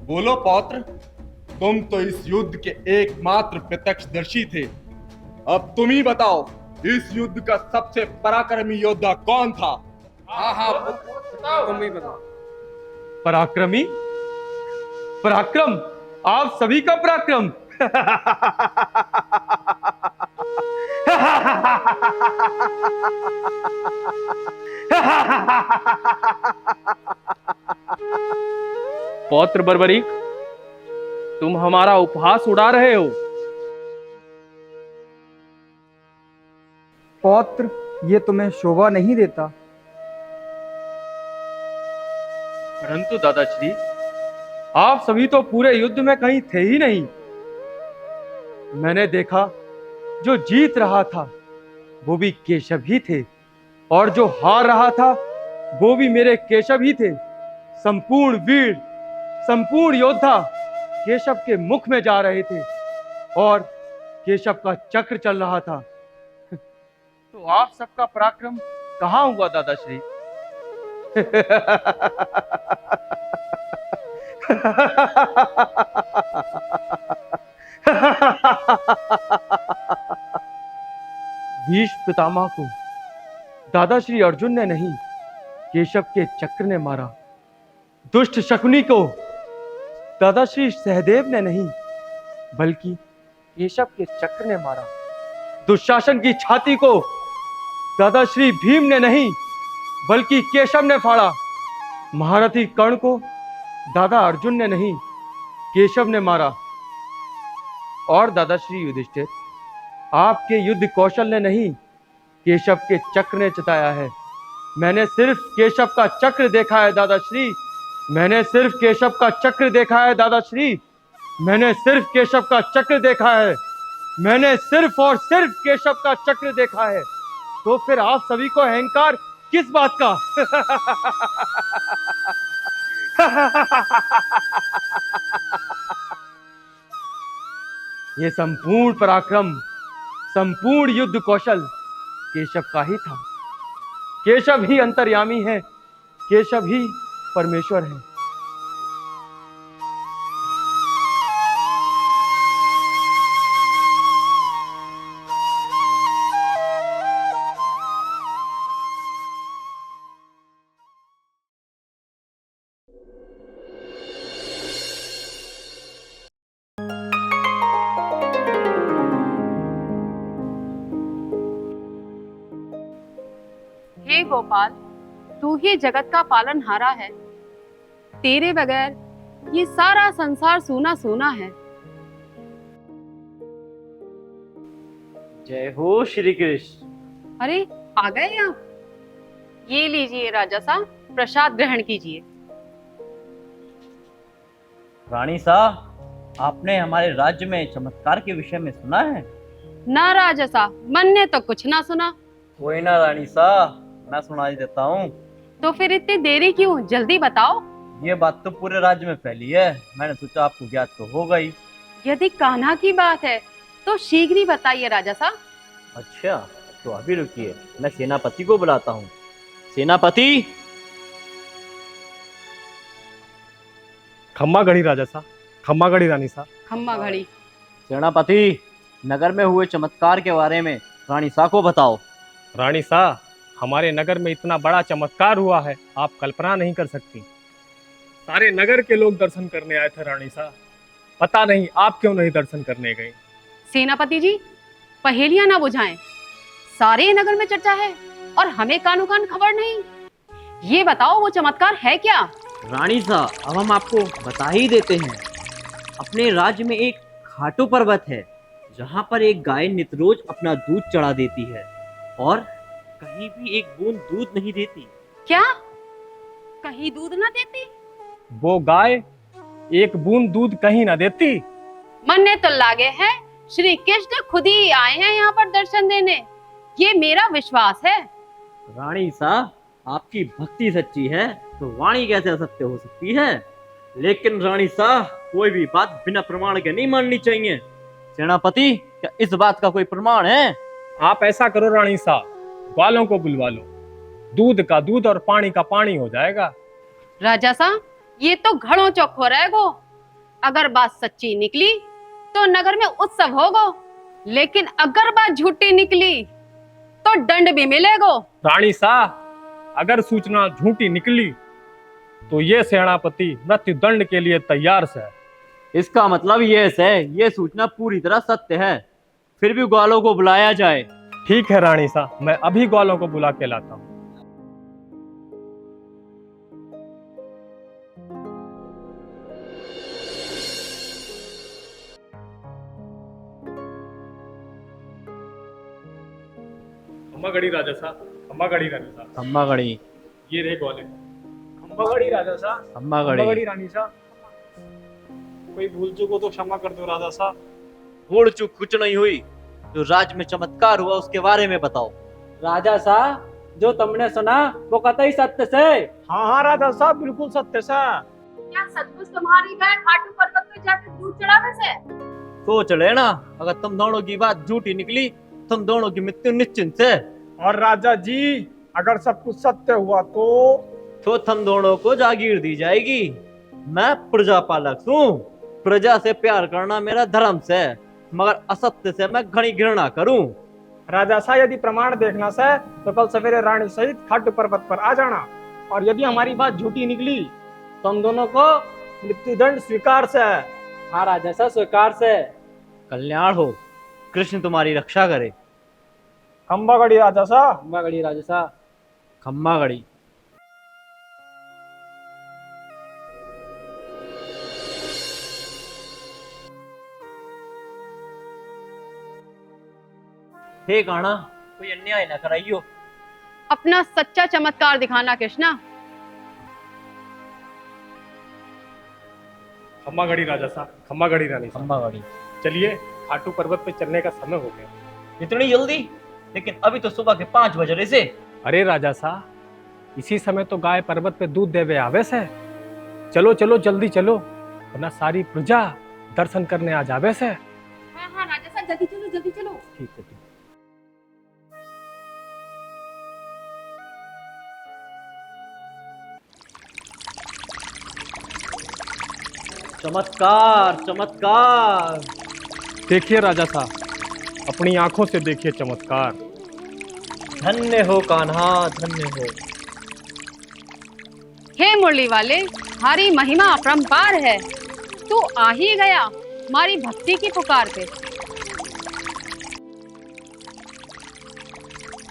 बोलो पौत्र, तुम तो इस युद्ध के एकमात्र प्रत्यक्षदर्शी थे। अब तुम ही बताओ, इस युद्ध का सबसे पराक्रमी योद्धा कौन था? हाँ तुम ही बताओ। पराक्रमी? पराक्रम? आप सभी का पराक्रम? पौत्र बर्बरीक, तुम हमारा उपहास उड़ा रहे हो। पौत्र, ये तुम्हें शोभा नहीं देता। परंतु दादाश्री, आप सभी तो पूरे युद्ध में कहीं थे ही नहीं। मैंने देखा जो जीत रहा था वो भी केशव ही थे, और जो हार रहा था वो भी मेरे केशव ही थे। संपूर्ण वीर, संपूर्ण योद्धा केशव के मुख में जा रहे थे और केशव का चक्र चल रहा था। तो आप सबका पराक्रम कहाँ हुआ दादाश्री? भीष्म पितामह को दादाश्री अर्जुन ने नहीं, केशव के चक्र ने मारा। दुष्ट शकुनी को दादाश्री सहदेव ने नहीं, बल्कि केशव के चक्र ने मारा। दुशासन की छाती को दादाश्री भीम ने नहीं, बल्कि केशव ने फाड़ा। महारथी कर्ण को दादा अर्जुन ने नहीं, केशव ने मारा। और दादाश्री युधिष्ठिर, आपके युद्ध कौशल ने नहीं, केशव के चक्र ने चिताया है। मैंने सिर्फ केशव का चक्र देखा है दादाश्री। मैंने सिर्फ केशव का चक्र देखा है दादाश्री। मैंने सिर्फ केशव का चक्र देखा है। मैंने सिर्फ और सिर्फ केशव का चक्र देखा है। तो फिर आप सभी को अहंकार किस बात का? ये संपूर्ण पराक्रम, संपूर्ण युद्ध कौशल केशव का ही था। केशव ही अंतर्यामी है, केशव ही परमेश्वर है। हे गोपाल, तू ही जगत का पालनहारा है। तेरे बगैर ये सारा संसार सूना सूना है। जय हो श्री कृष्ण। अरे आ गए आप? ये लीजिए राजा साहब, प्रसाद ग्रहण कीजिए। रानी साहब, आपने हमारे राज्य में चमत्कार के विषय में सुना है? ना राजा साहब, मन ने तो कुछ ना सुना। कोई ना रानी साहब, मैं सुना ही देता हूँ। तो फिर इतनी देरी क्यों? जल्दी बताओ। ये बात तो पूरे राज्य में फैली है, मैंने सोचा आपको ज्ञात तो हो गई। यदि कान्हा की बात है तो शीघ्र ही बताइए राजा साहब। अच्छा, तो अभी रुकिए, मैं सेनापति को बुलाता हूँ। सेनापति। खम्मा घड़ी राजा सा, खम्मा घड़ी रानी सा। खम्मा घड़ी। सेनापति, नगर में हुए चमत्कार के बारे में रानी सा को बताओ। रानी सा, हमारे नगर में इतना बड़ा चमत्कार हुआ है, आप कल्पना नहीं कर सकती। सारे नगर के लोग दर्शन करने आए थे रानी सा। पता नहीं आप क्यों नहीं दर्शन करने गए। सेनापति जी, पहेलियां ना बुझाएं। सारे नगर में चर्चा है और हमें कानो कान खबर नहीं। ये बताओ वो चमत्कार है क्या? रानी सा, अब हम आपको बता ही देते हैं। अपने राज्य में एक खाटू पर्वत है, जहाँ पर एक गाय नित रोज अपना दूध चढ़ा देती है और कहीं भी एक बूंद दूध नहीं देती। क्या? कहीं दूध ना देती? वो गाय एक बूंद दूध कहीं ना देती। मन्ने तो लागे हैं श्री कृष्ण खुद ही आए हैं यहाँ पर दर्शन देने, ये मेरा विश्वास है। रानी सा, आपकी भक्ति सच्ची है तो वाणी कैसे असत्य हो सकती है? लेकिन रानी सा, कोई भी बात बिना प्रमाण के नहीं माननी चाहिए। सेनापति, क्या इस बात का कोई प्रमाण है? आप ऐसा करो रानी सा, ग्वालों को बुलवा लो, दूध का दूध और पानी का पानी हो जाएगा। राजा सा, ये तो घड़ों चौक हो रहेगो। अगर बात सच्ची निकली तो नगर में उत्सव होगो, लेकिन अगर बात झूठी निकली तो दंड भी मिलेगो। रानी सा, अगर सूचना झूठी निकली तो ये सेनापति मृत्यु दंड के लिए तैयार है। इसका मतलब ये सूचना पूरी तरह सत्य है, फिर भी ग्वालों को बुलाया जाए। ठीक है रानी सा, मैं अभी ग्वालों को बुला के लाता हूँ। खम्मा घड़ी राजा सा, खम्मा घड़ी रानी सा। खम्मा घड़ी। ये रहे ग्वाले। खम्मा घड़ी राजा सा, खम्मा घड़ी रानी सा। कोई भूल चूक हो तो क्षमा कर दो राजा सा। भूल चूक कुछ नहीं हुई, जो राज्य में चमत्कार हुआ उसके बारे में बताओ। राजा सा, जो तुमने सुना वो कतई सत्य से। हाँ हाँ राजा सा, बिल्कुल सत्य सा। क्या सचमुच तुम्हारी गाय खाटू पर्वत पे जाकर दूध चढ़ावे से? सोच लेना, अगर तुम दोनों की बात झूठी निकली, तुम दोनों की मृत्यु निश्चिंत है। और राजा जी, अगर सब कुछ सत्य हुआ तो तुम दोनों को जागीर दी जाएगी। मैं प्रजा पालक हूँ, प्रजा से प्यार करना मेरा धर्म से, मगर असत्य से मैं घनी घृणा करूँ। राजा सा, यदि प्रमाण देखना से तो कल सवेरे रानी सहित खाटू पर्वत पर आ जाना, और यदि हमारी बात झूठी निकली तो हम दोनों को मृत्युदंड स्वीकार से। हाँ राजा सा, स्वीकार से। कल्याण हो, कृष्ण तुम्हारी रक्षा करे। खम्बा घड़ी राजा सा, खम्मा घड़ी राजा सा। खम्मा घड़ी। हे गाना, कोई अन्याय न कराइयो। अपना सच्चा चमत्कार दिखाना कृष्णा। खम्मा घड़ी राजा सा, खम्मा घड़ी रानी सा। खम्मा घड़ी। चलिए, खाटू पर्वत पे चलने का समय हो गया। इतनी जल्दी? लेकिन अभी तो सुबह के 5 बज रहे से। अरे राजा सा, इसी समय तो गाय पर्वत पे दूध देवे आवे से। चलो चलो जल्दी चलो, वरना सारी प्रजा दर्शन करने आ जावे से। हाँ हाँ राजा सा, जल्दी चलो जल्दी चलो। ठीक है, ठीक। चमत्कार चमत्कार। देखिए राजा साहब, अपनी आंखों से देखिए चमत्कार। धन्य हो कान्हा, धन्य हो। हे मुरली वाले, हमारी महिमा अपरंपार है। तू आ ही गया हमारी भक्ति की पुकार पे।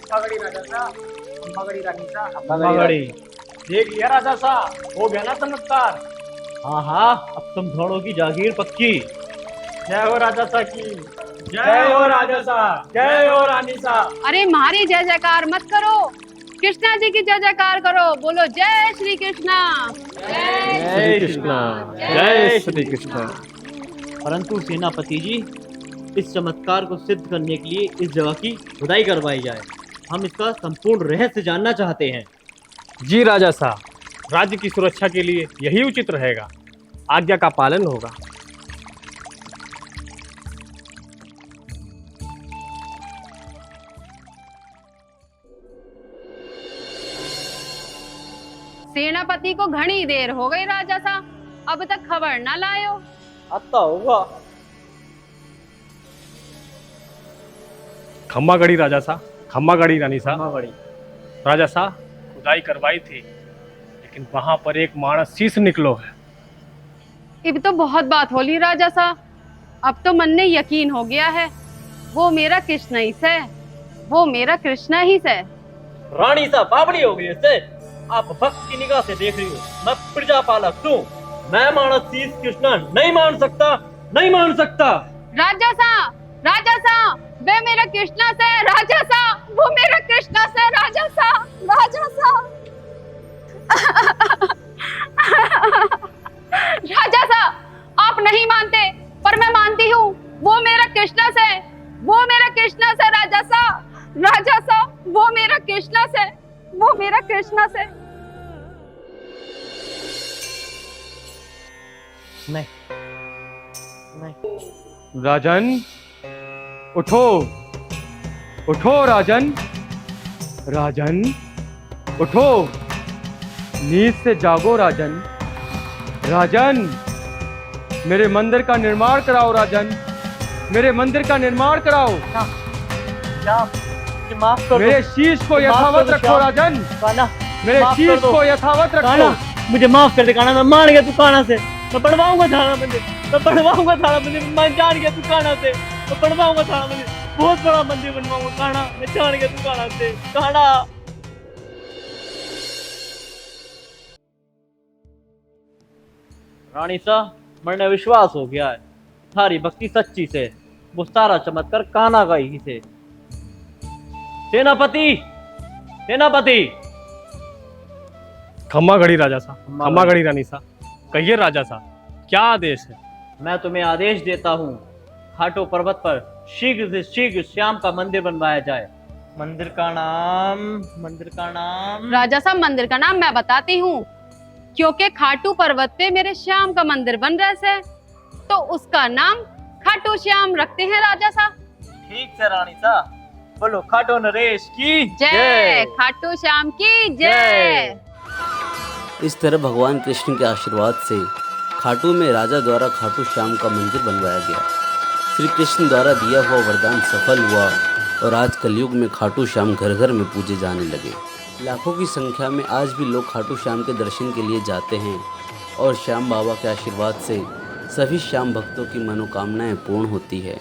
खम्बा राजा सा, खम्बा घड़ी रानी सा। खम्बा घड़ी। देख लिया राजा सा, हो गया ना चमत्कार। हाँ हाँ, अब तुम दोनों की जागीर पक्की। जय हो राजा सा की, जय हो राजा सा, जय हो रानी सा। अरे हमारी जय जयकार मत करो, कृष्णा जी की जय जयकार करो। बोलो जय श्री कृष्णा। जय कृष्णा, जय श्री कृष्णा। परंतु सेनापति जी, इस चमत्कार को सिद्ध करने के लिए इस जगह की खुदाई करवाई जाए। हम इसका संपूर्ण रहस्य जानना चाहते हैं। जी राजा साहब, राज्य की सुरक्षा के लिए यही उचित रहेगा। आज्ञा का पालन होगा। सेनापति को घनी देर हो गई राजा साहब, अब तक खबर ना लायो। आता होगा। खम्मा गढ़ी राजा सा, खम्मा गढ़ी रानी सा। खम्मा गढ़ी। राजा सा खुदाई करवाई थी, लेकिन वहां पर एक मानस शीश निकलो है। अब तो बहुत बात होली राजा सा, अब तो मन में यकीन हो गया है वो मेरा कृष्ण ही से, वो मेरा कृष्ण ही से। रानी सा बावली हो गई इससे। आप भक्त की निगाह से देख रही हो, मैं प्रजापालक हूँ, मैं मानस शीश कृष्ण नहीं मान सकता, नहीं मान सकता। राजा सा वे मेरा कृष्णा से, राजा सा वो मेरा कृष्णा से, राजा सा। राजा सा आप नहीं मानते पर मैं मानती हूँ, वो मेरा कृष्णा से, वो मेरा कृष्णा से, राजा सा वो मेरा कृष्णा से, वो मेरा कृष्णा से। नहीं। राजन उठो, उठो राजन, राजन उठो, नींद से जागो राजन, राजन मेरे मंदिर का निर्माण कराओ राजन, मेरे मंदिर का निर्माण कराओ। माफ कर मेरे शीश को यथावत रखो राजन, मेरे शीश को यथावत रखो। मुझे माफ कर दे काना, मैं मान गया तू काना से, मैं बनवाऊंगा थाना मंदिर, मैं बनवाऊंगा थाना मंदिर, मैं जान गया तू काना से, मैं बनवाऊंगा थाना मंदिर, बहुत बड़ा मंदिर बनवाऊंगा काना, मैं जान गया तू काना से, काना। रानी सा मरने विश्वास हो गया है, थारी भक्ति सच्ची से, वो सारा चमत्कार काना का ही से। सेनापति, सेनापति। खम्मा गढ़ी राजा सा, खम्मा गढ़ी रानी सा, कहिए राजा सा क्या आदेश है? मैं तुम्हें आदेश देता हूँ, खाटू पर्वत पर शीघ्र से शीघ्र श्याम का मंदिर बनवाया जाए। मंदिर का नाम राजा साहब मंदिर का नाम मैं बताती हूँ, क्योंकि खाटू पर्वत पे मेरे श्याम का मंदिर बन रहा है, तो उसका नाम खाटू श्याम रखते हैं राजा साहब। ठीक से रानी सा, बोलो खाटू नरेश की जय, खाटू श्याम की जय। इस तरह भगवान कृष्ण के आशीर्वाद से खाटू में राजा द्वारा खाटू श्याम का मंदिर बनवाया गया। श्री कृष्ण द्वारा दिया हुआ वरदान सफल हुआ और आज कलयुग में खाटू श्याम घर घर में पूजे जाने लगे। लाखों की संख्या में आज भी लोग खाटू श्याम के दर्शन के लिए जाते हैं और श्याम बाबा के आशीर्वाद से सभी श्याम भक्तों की मनोकामनाएं पूर्ण होती है।